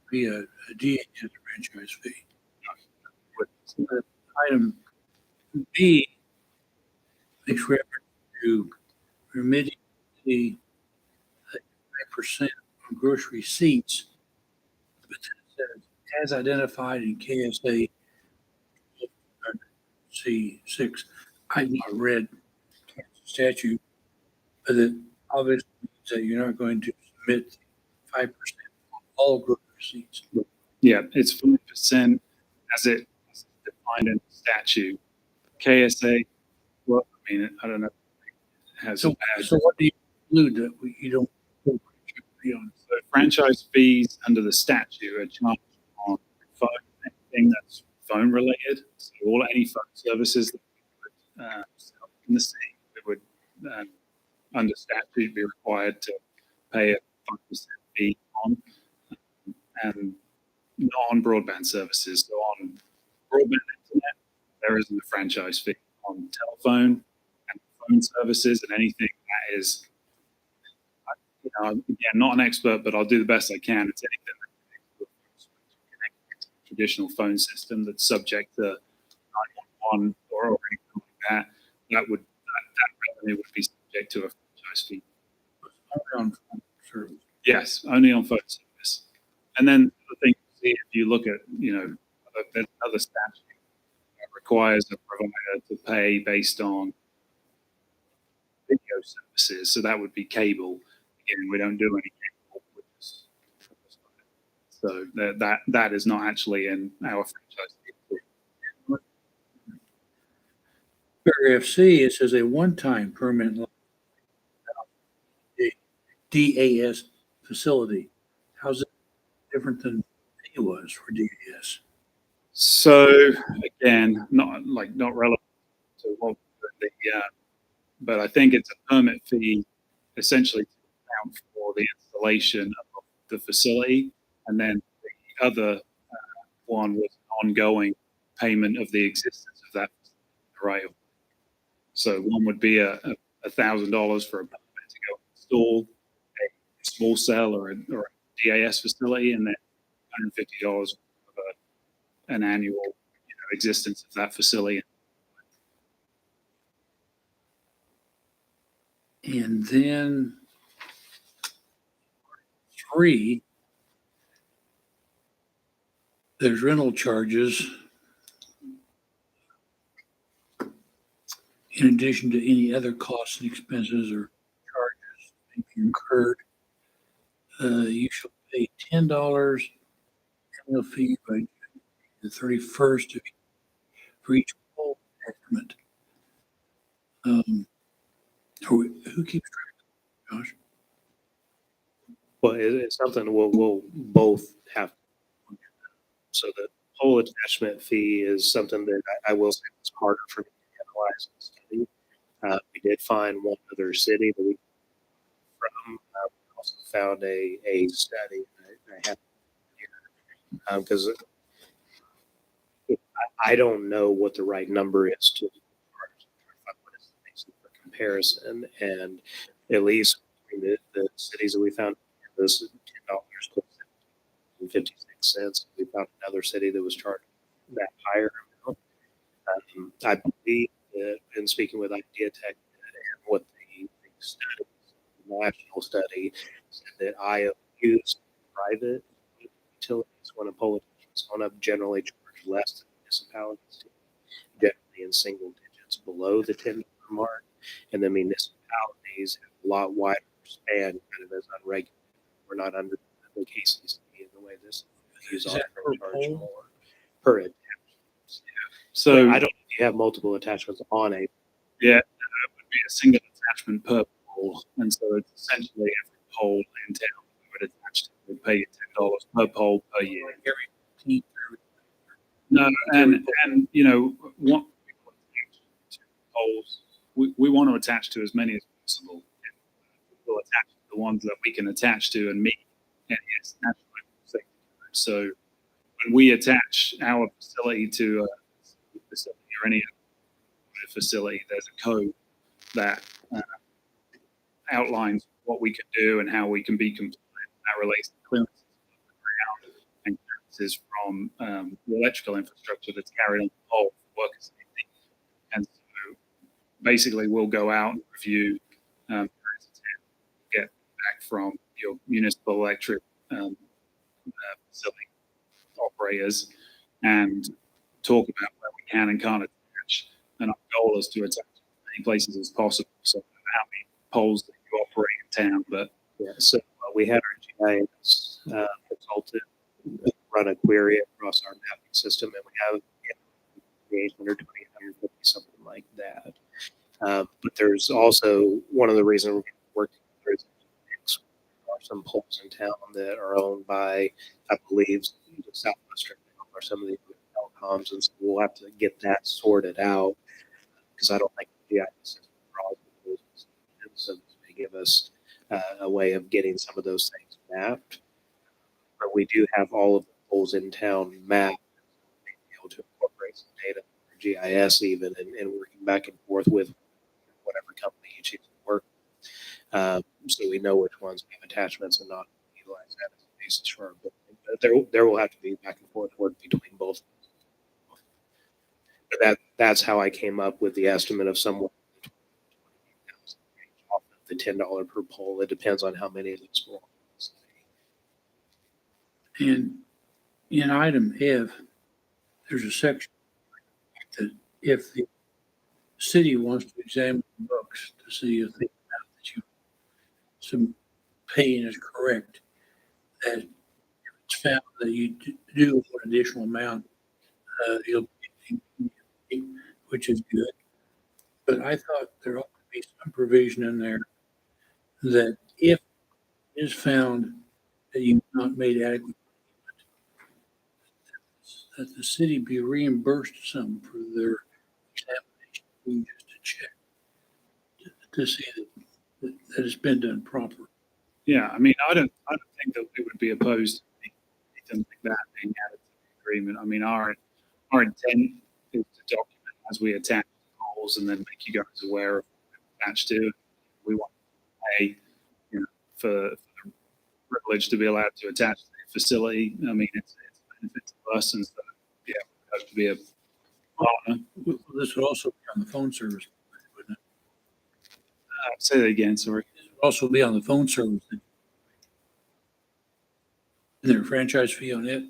Be a DHS franchise fee. Item B makes reference to remitting the 5% from gross receipts, but then it says, as identified in KSA C6. I've not read the statute, but it obviously means that you're not going to submit 5% on all gross receipts. yeah, it's 5% as it's defined in the statute. KSA, well, I mean, I don't know. Has So what do you include that you don't be on? So franchise fees under the statute are charged on phone, anything that's phone related. So any phone services that we would sell in the city, we would under statute be required to pay a 5% fee on, and not on broadband services. So on broadband internet, there isn't a franchise fee. On telephone and phone services and anything that is, again, not an expert, but I'll do the best I can. It's anything that connected to a traditional phone system that's subject to 911 or anything like that. That revenue would be subject to a franchise fee. Only on phone service. Yes, only on phone service. And then the thing you see, if you look at, there's another statute that requires a provider to pay based on video services. So that would be cable. Again, we don't do any cable with this. So that is not actually in our franchise. Paragraph C, it says a one-time permanent DAS facility. How's it different than it was for DAS? So again, not relevant to what the, but I think it's a permit fee essentially to account for the installation of the facility, and then the other one was ongoing payment of the existence of that rail. So one would be a $1,000 for a permit to go install a small cell or a DAS facility, and then $150 for an annual existence of that facility. And then 3, there's rental charges in addition to any other costs and expenses or charges may be incurred. You shall pay $10 annual fee by the 31st for each pole attachment. Who keeps track, Josh? Well, it's something we'll both have. So the whole attachment fee is something that I will say was harder for me to analyze and study. We did find one other city that we from. We also found a study. I have here because I don't know what the right number is to what is the basis for comparison, and at least between the cities that we found, this $10 and 56 cents. We found another city that was charged that higher amount. I believe that in speaking with Idea Tech and what the study, the national study, said that IOUs, private utilities, when a pole is on up, generally charge less than municipalities, generally in single digits below the $10 mark, and the municipalities have a lot wider span, kind of as unregulated. We're not under the KCC in the way this is Is that per charge pole? more per attachment. So I don't know if you have multiple attachments on a. yeah, it would be a single attachment per pole, and so it's essentially every pole in town we would attach to would pay you $10 per pole per year. No, and what poles we want to attach to as many as possible. We'll attach to the ones that we can attach to and meet NES national safety code. So when we attach our facility to a facility or any other facility, there's a code that outlines what we can do and how we can be compliant. That relates to clearances on the ground and clearances from the electrical infrastructure that's carried on the pole for worker safety. And so basically we'll go out and review get back from your municipal electric facility operators and talk about where we can and can't attach. And our goal is to attach as many places as possible. So how many poles that you operate in town, but Yeah, so we had our GIS consultant run a query across our mapping system, and we have 820, 150, something like that. But there's also one of the reasons we're working together is there are some poles in town that are owned by, I believe, Southwestern or some of the telecoms, and so we'll have to get that sorted out because I don't think the GIS system so this may give us a way of getting some of those things mapped. But we do have all of the poles in town mapped, be able to incorporate some data for GIS even, and working back and forth with whatever company you choose to work with. So we know which ones have attachments and not utilize that as a basis for our building. But there will have to be back and forth work between both. But that's how I came up with the estimate of somewhere off of the $10 per pole. It depends on how many of those belong. And in item F, there's a section that if the city wants to examine the books to see if the amount that you some paying is correct, that if it's found that you do an additional amount, you'll be, which is good. But I thought there ought to be some provision in there that if it is found that you've not made adequate, that the city be reimbursed some for their examination fee just to check to see that it's been done proper. Yeah, I mean, I don't think that we would be opposed to anything like that being added to the agreement. I mean, our intent is to document as we attach calls and then make you guys aware of what we're attached to. We want to pay, for the privilege to be allowed to attach to the facility. I mean, it's a benefit to us, and so, yeah, we hope to be a partner. Well, this would also be on the phone service, wouldn't it? Say that again, sorry. This would also be on the phone service. Is there a franchise fee on it?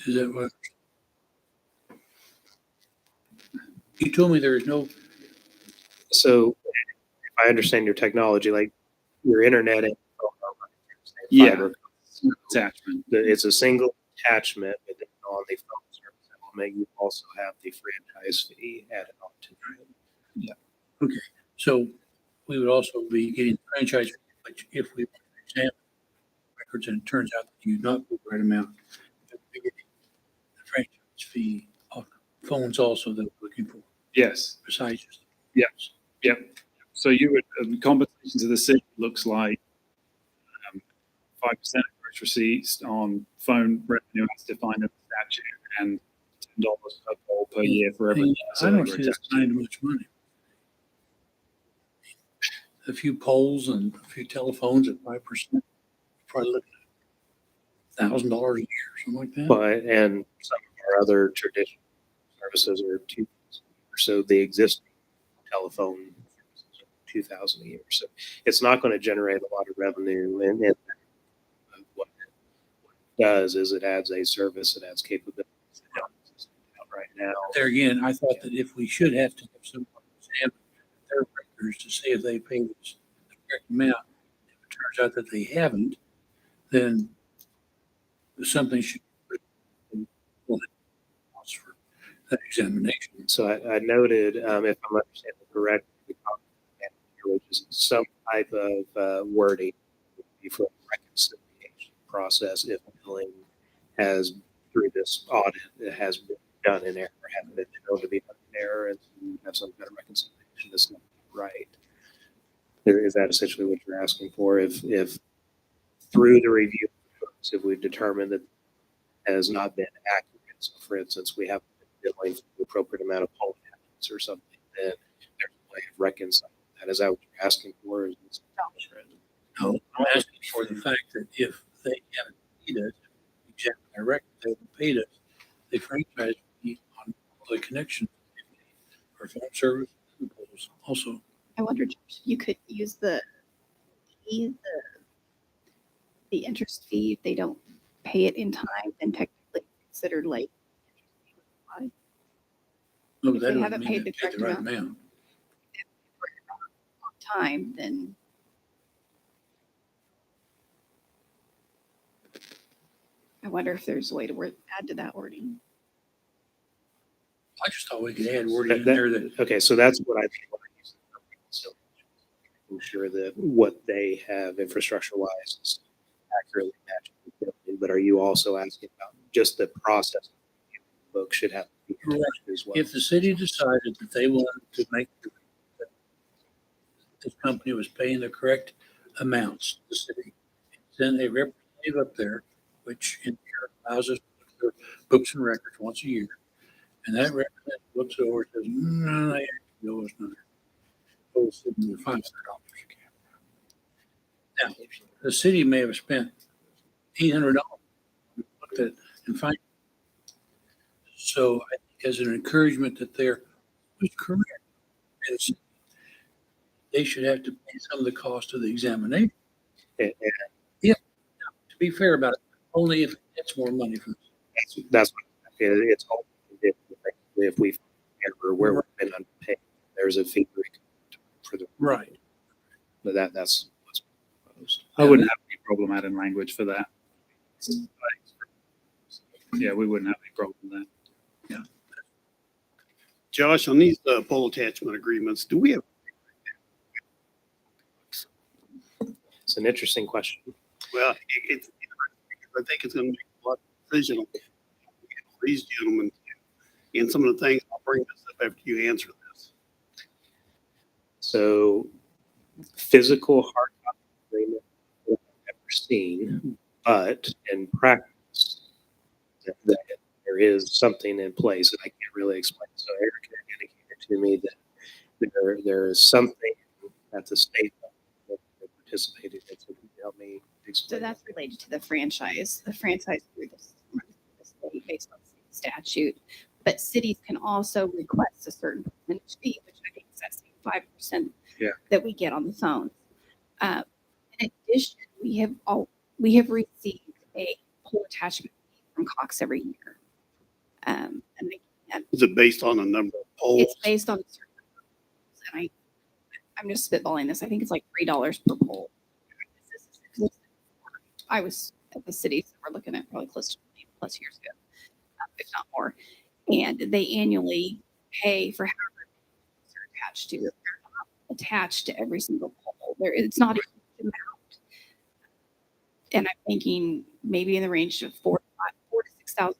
Is that what? You told me there is no, So if I understand your technology, like your internet and phone are running through the same Yeah. fiber. Attachment. It's a single attachment, but then on the phone service, that will make you also have the franchise fee added on to it. so we would also be getting the franchise, fee, which if we examine records and it turns out that you've not put the right amount, we'd be getting the franchise fee on phones also that we're looking for, Yes. besides just. Yes. Yep. So you would, compensation to the city looks like 5% of gross receipts on phone revenue as defined in the statute, and $10 per call per year for every. I don't see this kind of much money. A few polls and a few telephones at 5%, probably looking at $1,000 a year, something like that. But, and some of our other traditional services are $2,000 or so. The existing telephone services are $2,000 a year. So it's not going to generate a lot of revenue. And what it does is it adds a service, it adds capabilities that don't exist out right now. There again, I thought that if we should have to have someone examine their records to see if they paid us the correct amount, if it turns out that they haven't, then something should be for that examination. So I noted, if I'm understanding correctly, the which is some type of wording would be for the reconciliation process if billing has, through this audit, it has been done in error, haven't been known to be done in error, and you have some kind of reconciliation that's not right. Is that essentially what you're asking for? If through the review, if we've determined that has not been accurate, so for instance, we haven't been billing for the appropriate amount of poll attachments or something, then there's a way of reconciling that. Is that what you're asking for? Is this No, I'm asking for the fact that if they haven't paid us, examine their record, they haven't paid us, the franchise fee on all the connections or phone service and polls also. I wonder, Josh, you could use the fee, the interest fee if they don't pay it in time, then technically considered late. No, but If that they doesn't haven't mean paid they the paid the right correct amount. Time, then I wonder if there's a way to add to that wording. I just thought we could add wording in there that okay? So that's what I mean when I use the ensure that what they have infrastructure wise is accurately matching the building. But are you also asking about just the process? The book should have to be attached as well. if the city decided that they wanted to make that this company was paying the correct amounts to the city, send a representative up there, which in here allows us to look at their books and records once a year. And that representative looks over and says, no, they actually owe us another. Owe us $500. Now, the city may have spent $800. Looked at it and find. So I think as an encouragement that they're correct, and they should have to pay some of the cost of the examination. And To be fair about it, only if it It's more money for. That's what it's all if we ever where we've been unpaid, there's a fee for the Right. but that's what's proposed. I wouldn't have any problem adding language for that. Yeah, we wouldn't have any problem with that. Josh, on these pole attachment agreements, do we have, It's an interesting question. well, it's, I think it's going to make a lot of decision on these gentlemen and some of the things. I'll bring this up after you answer this. So physical hard copy agreement I've never seen, but in practice, that there is something in place that I can't really explain. So Eric indicated to me that there is something at the state level that they participated in. So can you help me So explain? that's related to the franchise through the state based on state statute. But cities can also request a certain percentage fee, which I think is that 5% that we get on the phone. In addition, we have received a pole attachment fee from Cox every year. And Is it based on a number of poles? it's based on certain numbers, and I'm just spitballing this. I think it's like $3 per pole. I was at the city, so we're looking at probably close to 20+ years ago, if not more. And they annually pay for however many poles they're attached to. They're not attached to every single pole. It's not a huge amount. And I'm thinking maybe in the range of $4,000 to $6,000 a year,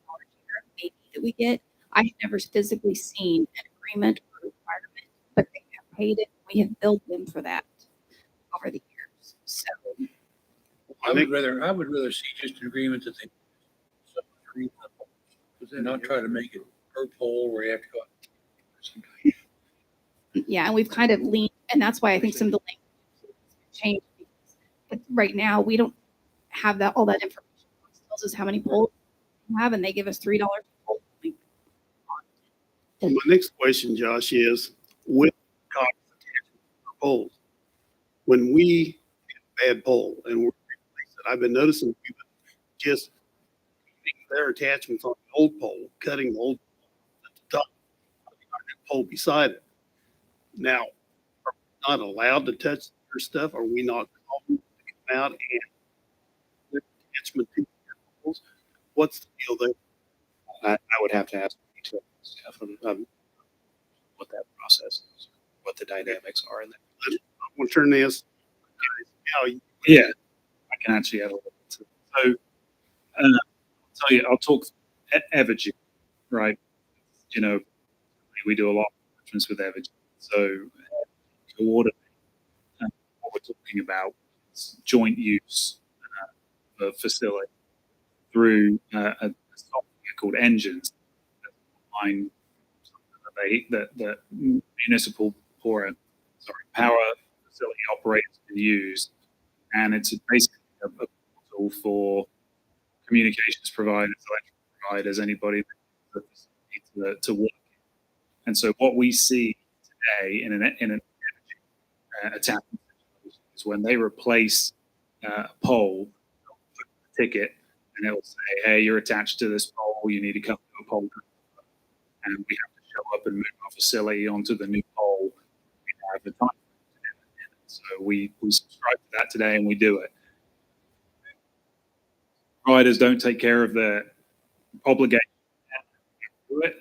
maybe that we get. I have never physically seen an agreement or requirement, but they have paid it. We have billed them for that over the years. So I would rather see just an agreement that they reasonable, because then not try to make it per pole where you have to go out. yeah, and we've kind of leaned, and that's why I think some of the language changed. But right now, we don't have all that information. It tells us how many poles we have, and they give us $3 per pole. Well, my next question, Josh, is with Cox attachment for poles, when we get a bad pole and we're replacing it, I've been noticing people just keeping their attachments on the old pole, cutting the old pole at the top, putting our new pole beside it. Now, are we not allowed to touch their stuff? Are we not called to come out and their attachment to their poles? What's the deal there? I would have to ask the utility staff what that process is, what the dynamics are in there. I'm going to turn this. How you Yeah, I can actually add a little bit to it. So, I'll talk Evergy, right? You know, we do a lot of difference with Evergy. So, coordinate what we're talking about is joint use of facility through a software called Engines that municipal power facility operators can use, and it's basically a tool for communications providers, electric providers, anybody that to work. And so what we see today in an energy attachment situation is when they replace a pole, they'll put the ticket, and it will say, "Hey, you're attached to this pole. You need to come to a pole." And we have to show up and move our facility onto the new pole. We have the time. So we subscribe to that today, and we do it. Providers don't take care of their obligation to do it,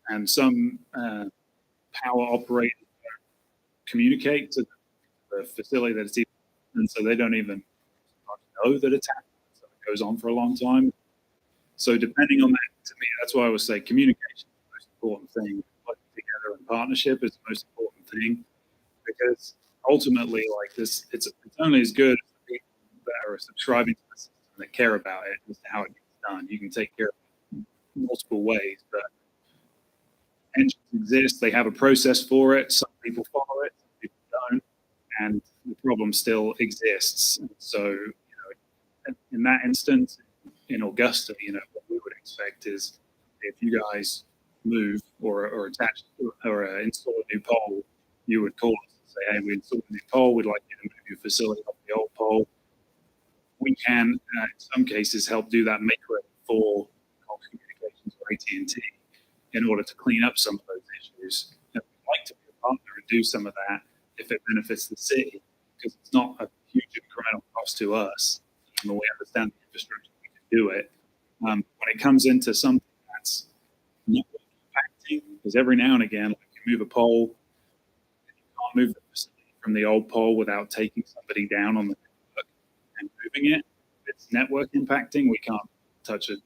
and some power operators don't communicate to the facility that it's even, and so they don't even know that it's happening. So it goes on for a long time. So depending on that, to me, that's why I would say communication is the most important thing. Working together in partnership is the most important thing, because ultimately, like this, it's only as good as the people that are subscribing to the system that care about it as to how it gets done. You can take care of it in multiple ways, but engines exist. They have a process for it. Some people follow it, some people don't, and the problem still exists. So, in that instance, in Augusta, what we would expect is if you guys move or attach or install a new pole, you would call us and say, "Hey, we installed a new pole. We'd like you to move your facility off the old pole." We you can, in some cases, help do that make ready for Cox Communications or AT&T in order to clean up some of those issues. And we'd like to be a partner and do some of that if it benefits the city, because it's not a huge incremental cost to us. And we understand the infrastructure, we can do it. When it comes into something that's network impacting, because every now and again, like you move a pole, and you can't move the facility from the old pole without taking somebody down on the network and moving it. If it's network impacting, we can't touch it.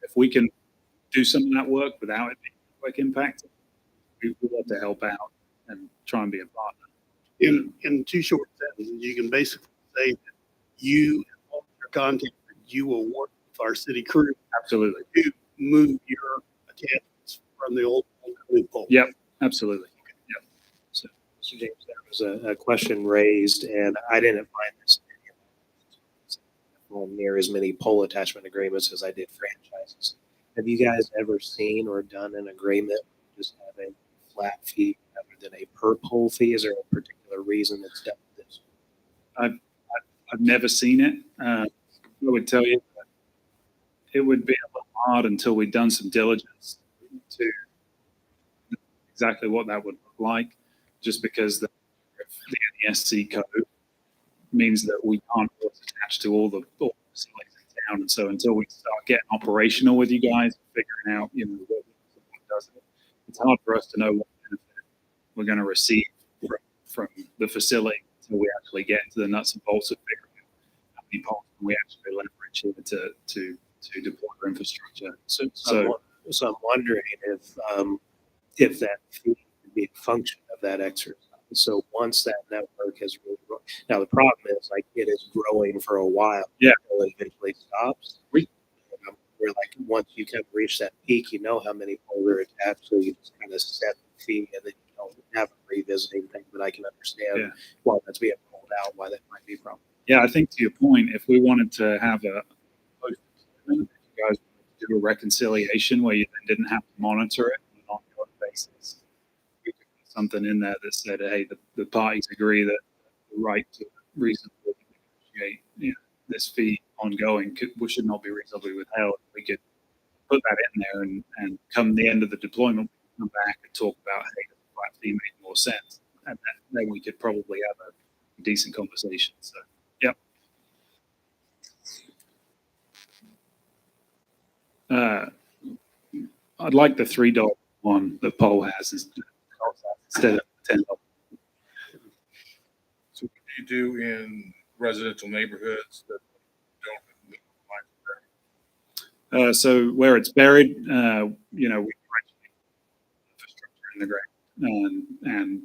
If we can do some of that work without it being network impacting, we'd love to help out and try and be a partner. In two short sentences, you can basically say that you and all your content, you will work with our city crew Absolutely. to move your attachments from the old pole to the new pole. Yep. Absolutely. So, Mr. James, there was a question raised, and I didn't find this near as many pole attachment agreements as I did franchises. Have you guys ever seen or done an agreement just have a flat fee rather than a per pole fee? Is there a particular reason that's done this? I've never seen it. I would tell you that it would be a little hard until we'd done some diligence to exactly what that would look like, just because the NESC code means that we can't always attach to all the facilities in town. And so until we start getting operational with you guys, figuring out, what does it, it's hard for us to know what benefit we're going to receive from the facility until we actually get into the nuts and bolts of figuring out how many poles can we actually leverage here to deploy our infrastructure. So I'm wondering if that fee would be a function of that exercise. So once that network has really grown, now the problem is like it is growing for a while. Yeah. Until it eventually stops. Where like once you kind of reach that peak, you know how many poles are attached, so you just kind of set the fee and then you don't have a revisiting thing. But I can understand why that's being rolled out, why that might be a problem. Yeah, I think to your point, if we wanted to have a post-deployment, if you guys wanted to do a reconciliation where you then didn't have to monitor it on an ongoing basis, we could put something in there that said, hey, the parties agree that the right to reasonably negotiate this fee ongoing should not be reasonably withheld. We could put that in there and come the end of the deployment, we can come back and talk about, hey, the flat fee made more sense. And then we could probably have a decent conversation. So, yep. I'd like the $3 one that Pole has instead of $10. So what do you do in residential neighborhoods that don't have the lines? So where it's buried, we directly infrastructure in the ground and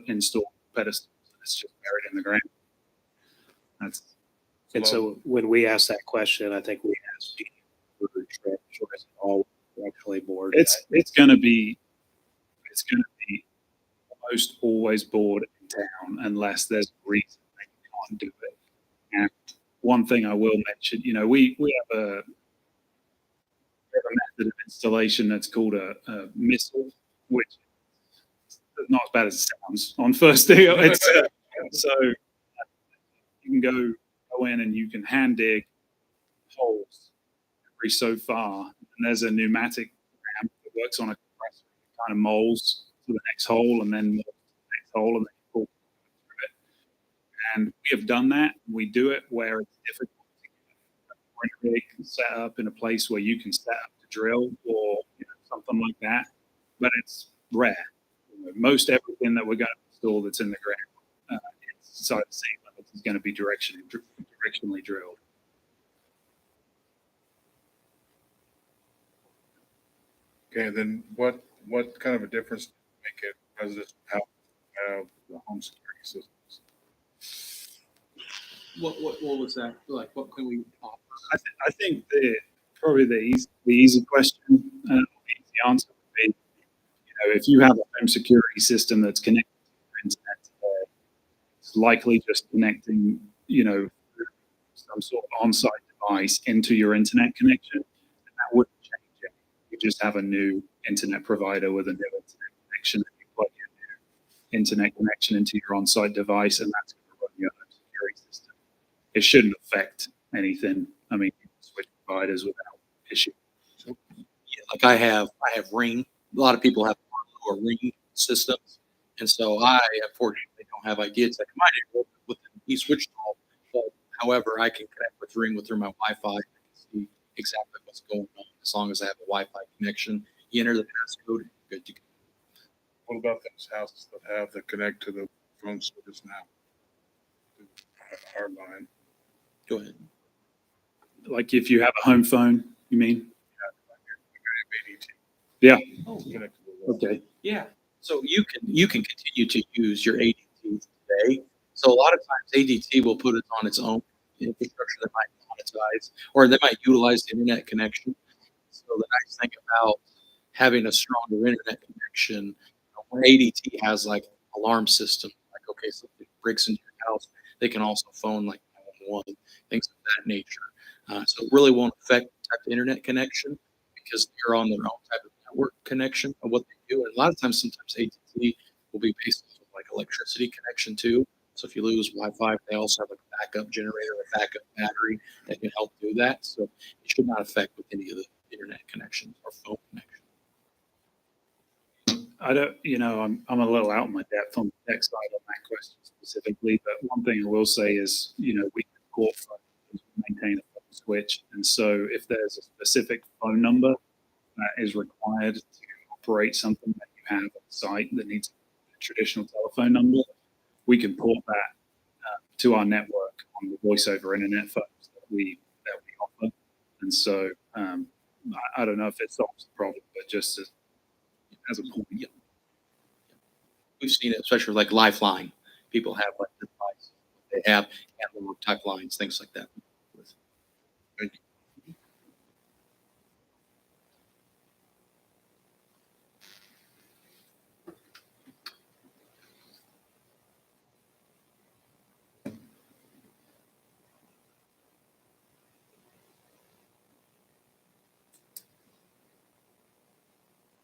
install pedestals. It's just buried in the ground. And so when we asked that question, I think we asked you for trench or is it all actually bored? It's going to be almost always bored in town unless there's a reason they can't do it. And one thing I will mention, we have a method of installation that's called a missile, which is not as bad as it sounds on first day. So you can go in and you can hand dig holes every so far, and there's a pneumatic ramp that works on a compressor. It kind of molds to the next hole and then molds to the next hole, and then you pull through it. And we have done that. We do it where it's difficult to get a rig set up in a place where you can set up to drill or something like that, but it's rare. Most everything that we're going to install that's in the ground inside the sea limits is going to be directionally drilled. Okay, and then what kind of a difference does it make it residential house have the home security systems? What was that? Like, what can we offer? I think probably the easy question, the easy answer would be, if you have a home security system that's connected to your internet today, it's likely just connecting, some sort of on-site device into your internet connection, and that wouldn't change it. You just have a new internet provider with a new internet connection, and you plug your new internet connection into your on-site device, and that's going to run your home security system. it shouldn't affect anything. I mean, you can switch providers without issue. Yeah, like I have Ring. A lot of people have or Ring systems, and so I unfortunately don't have Ideatech in my neighborhood with the switch all. But however, I can connect with Ring through my Wi-Fi. I can see exactly what's going on as long as I have a Wi-Fi connection. You enter the passcode, good to go. What about those houses that have the connect to the phone service now? Our line. Go ahead. Like if you have a home phone, you mean? Oh, Connect to the wall. Okay. yeah. So you can continue to use your ADT today. So a lot of times ADT will put it on its own infrastructure that might monetize, or they might utilize the internet connection. So the nice thing about having a stronger internet connection, when ADT has like alarm system, like okay, something breaks into your house, they can also phone like 911, things of that nature. So it really won't affect the type of internet connection because they're on their own type of network connection of what they do. And a lot of times, sometimes ADT will be based on like electricity connection too. So if you lose Wi-Fi, they also have like a backup generator, a backup battery that can help do that. So it should not affect with any of the internet connections or phone connections. I don't, I'm a little out of my depth on the tech side on that question specifically, but one thing I will say is, we can port phones, maintain a phone switch. And so if there's a specific phone number that is required to operate something that you have on site that needs a traditional telephone number, we can port that to our network on the voice over internet phones that we offer. And so I don't know if it solves the problem, but just as a point. Yeah. We've seen it, especially like Lifeline. People have like the device they have analog type lines, things like that.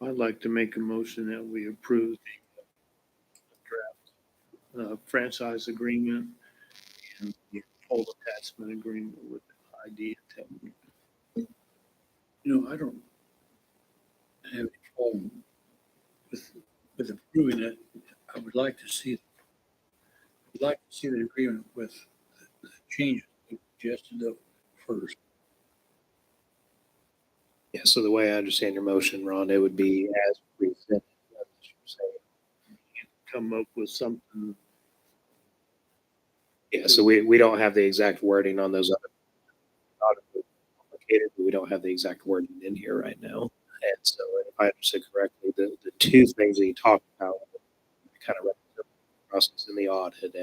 I'd like to make a motion that we approve the draft franchise agreement and the full attachment agreement with Ideatech. I don't have any problem with approving it. I would like to see the agreement with the changes we suggested though first. Yeah, so the way I understand your motion, Ron, it would be as presented. As you're saying. Come up with something. Yeah, so we don't have the exact wording on those other, not complicated, but we don't have the exact wording in here right now. And so if I understood correctly, the two things that you talked about kind of represent the process in the audit,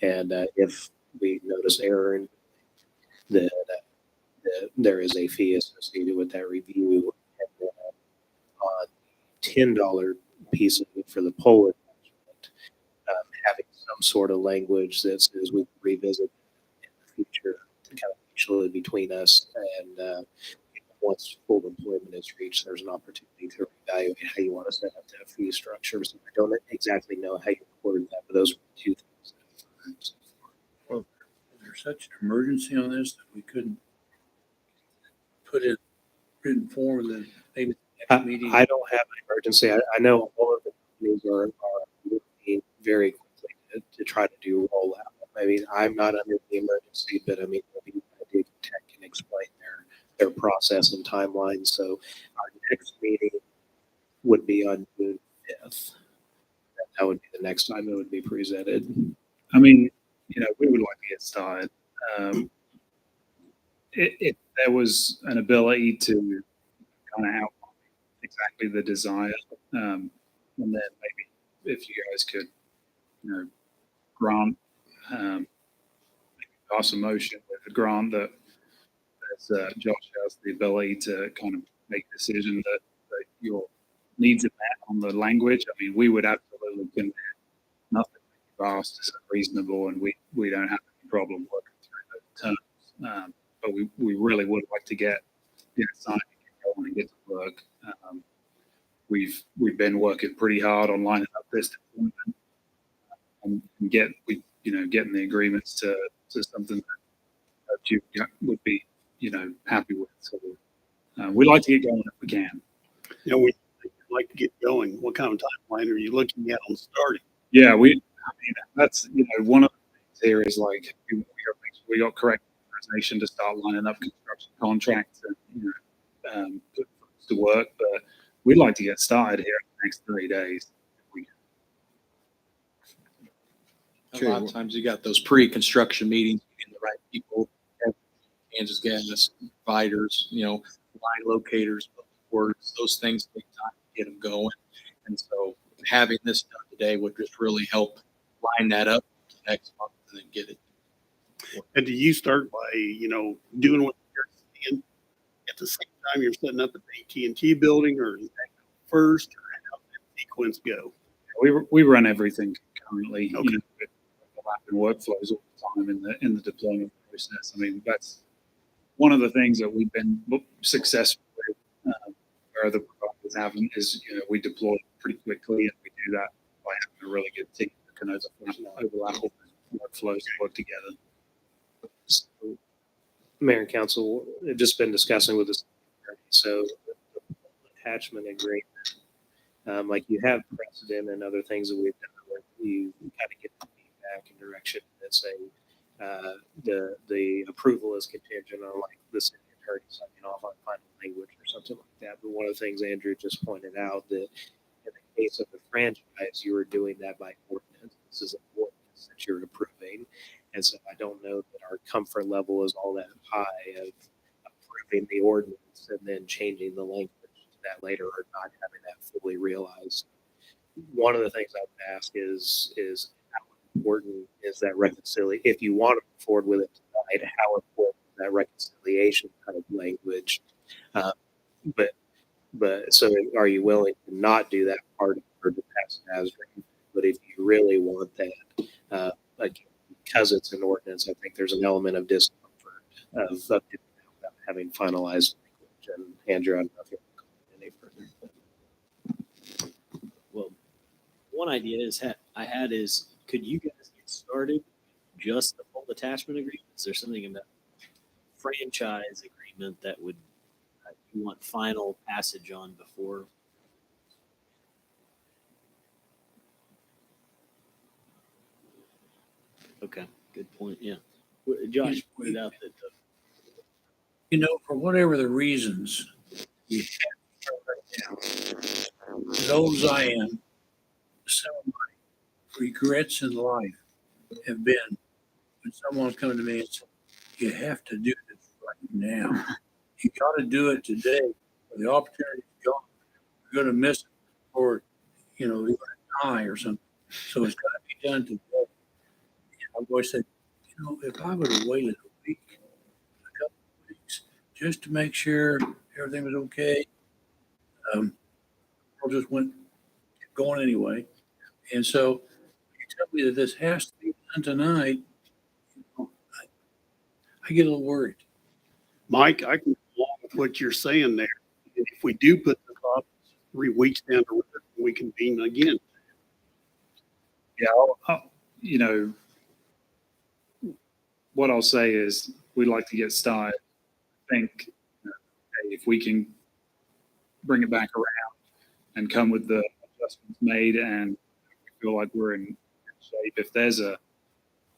and if we notice error in that there is a fee associated with that review. And then on the $10 piece of it for the poll attachment, having some sort of language that says we can revisit in the future, kind of mutually between us. And once full employment is reached, there's an opportunity to evaluate how you want to set up that fee structure. So I don't exactly know how you recorded that, but those were the two things. Well, is there such an emergency on this that we couldn't put it in written form that maybe the next meeting? I don't have an emergency. I know all of the companies are working very quickly to try to do rollout. I mean, I'm not under the emergency, but I mean, Ideatech can explain their process and timeline. So our next meeting would be on June 5th. That would be the next time it would be presented. I mean, we would like to get started. If there was an ability to kind of outline exactly the desire, and then maybe if you guys could, grant, pass a motion with a grant that as Josh has the ability to kind of make a decision that your needs are met on the language. I mean, we would absolutely commit. Nothing that you've asked is unreasonable, and we don't have any problem working through those terms. But we really would like to get signed and get to work. We've been working pretty hard on lining up this deployment and getting the agreements to something that you would be, happy with. So we like to get going if we can. We like to get going. What kind of timeline are you looking at on starting? Yeah, that's, one of the things here is like, we got correct authorization to start lining up construction contracts and, put folks to work, but we'd like to get started here in the next 3 days. A lot of times you got those pre-construction meetings, getting the right people, Kansas Gas providers, line locators, words, those things take time to get them going. And so having this done today would just really help line that up to next month and then get it. And do you start by, doing what you're seeing at the same time you're setting up at the AT&T building, or does that go first, or how does that sequence go? We run everything currently. Okay. Overlapping workflows all the time in the deployment process. I mean, that's one of the things that we've been successful with, where other providers haven't, is we deploy pretty quickly, and we do that by having a really good team that can overlap all the workflows to work together. So, Mayor and Council, have just been discussing with this. So the attachment agreement, like you have precedent and other things that we've done where you kind of get the feedback and direction that say the approval is contingent on like the city attorney signing off on final language or something like that. But one of the things Andrew just pointed out, that in the case of the franchise, you were doing that by ordinance. This is an ordinance that you're approving. And so I don't know that our comfort level is all that high of approving the ordinance and then changing the language to that later, or not having that fully realized. One of the things I would ask is how important is that reconciliation? If you want to move forward with it tonight, how important is that reconciliation kind of language? But so are you willing to not do that part or to pass it as written? But if you really want that, because it's an ordinance, I think there's an element of discomfort of doing that without having finalized language. And Andrew, I don't know if you want to comment any further. Well, one idea is could you guys get started just the full attachment agreement? Is there something about franchise agreement that would you want final passage on before? Okay, good point. Yeah, Josh pointed out that For whatever the reasons, you have to turn it down. As old as I am, some of my regrets in life have been when someone's coming to me and said, you have to do this right now. You got to do it today, or the opportunity's gone. You're going to miss it, or you're going to die or something. So it's got to be done today. And I've always said, if I would have waited a week, a couple of weeks, just to make sure everything was okay, I just kept going anyway. And so you tell me that this has to be done tonight, I get a little worried. Mike, I can go along with what you're saying there. If we do put this off 3 weeks down the road, we convene again. Yeah, what I'll say is we'd like to get started. I think if we can bring it back around and come with the adjustments made, and we feel like we're in good shape, if there's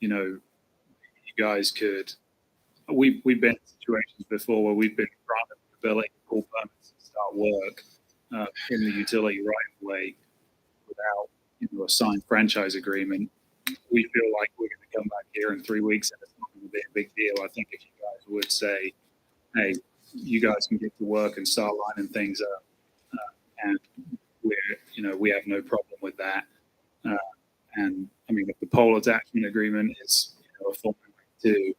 you guys could. We've been in situations before where we've been granted the ability to pull permits and start work in the utility right away without a signed franchise agreement. We feel like we're going to come back here in 3 weeks and it's not going to be a big deal. I think if you guys would say, hey, you guys can get to work and start lining things up, and we have no problem with that. And I mean, if the pole attachment agreement is a form to,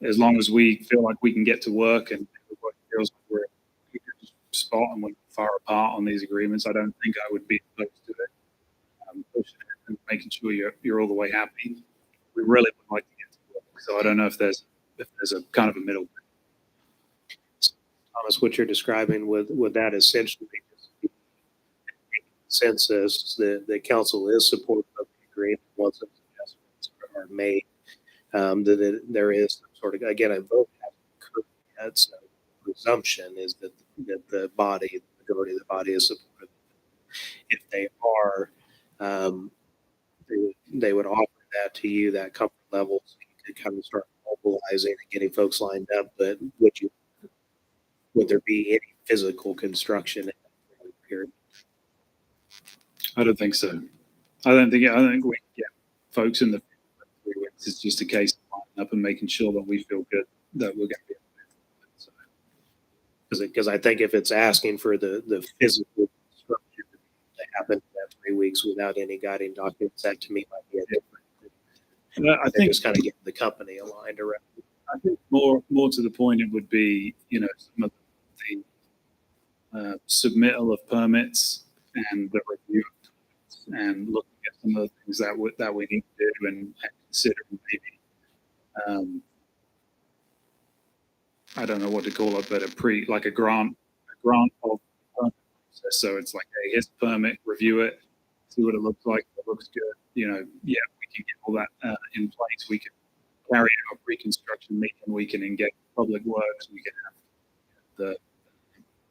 as long as we feel like we can get to work and everybody feels like we're in a good spot and we're far apart on these agreements, I don't think I would be opposed to it. Pushing it and making sure you're all the way happy. We really would like to get to work. So I don't know if there's a kind of a middle. Thomas, what you're describing with that essentially just consensus that the council is supportive of the agreement once those adjustments are made, that there is some sort of, again, a vote hasn't occurred yet, so presumption is that the body, the majority of the body is supportive. If they are, they would offer that to you, that comfort level, so you could kind of start mobilizing and getting folks lined up. But would there be any physical construction in that period? I don't think so. I don't think we can get folks in the 3 weeks. It's just a case of lining up and making sure that we feel good that we're going to be able to do it. So, Because I think if it's asking for the physical construction to happen in that 3 weeks without any guiding documents, that to me might be a different. I think it's kind of getting the company aligned around. I think more to the point, it would be, some of the submittal of permits and the review of permits and looking at some of the things that we need to do and consider maybe, I don't know what to call it, but a grant of permit process. So it's like, hey, here's the permit, review it, see what it looks like. If it looks good, we can get all that in place. We can carry out reconstruction meeting. We can engage public works. We can have the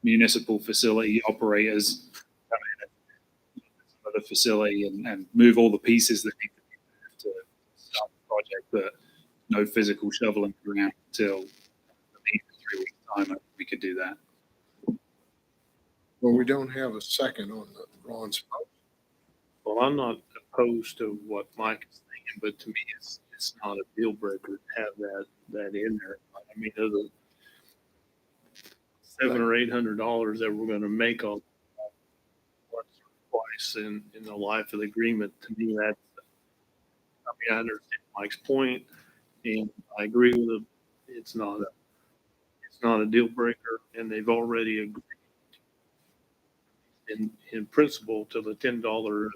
municipal facility operators come in and the facility and move all the pieces that need to be to start the project, but no physical shoveling around until 3 weeks time. We could do that. Well, we don't have a second on the Ron's motion. Well, I'm not opposed to what Mike is thinking, but to me, it's not a deal breaker to have that in there. I mean, those are $700 or $800 that we're going to make on once or twice in the life of the agreement. To me, that's, I understand Mike's point, and I agree with him. It's not a deal breaker, and they've already agreed in principle to the $10 tax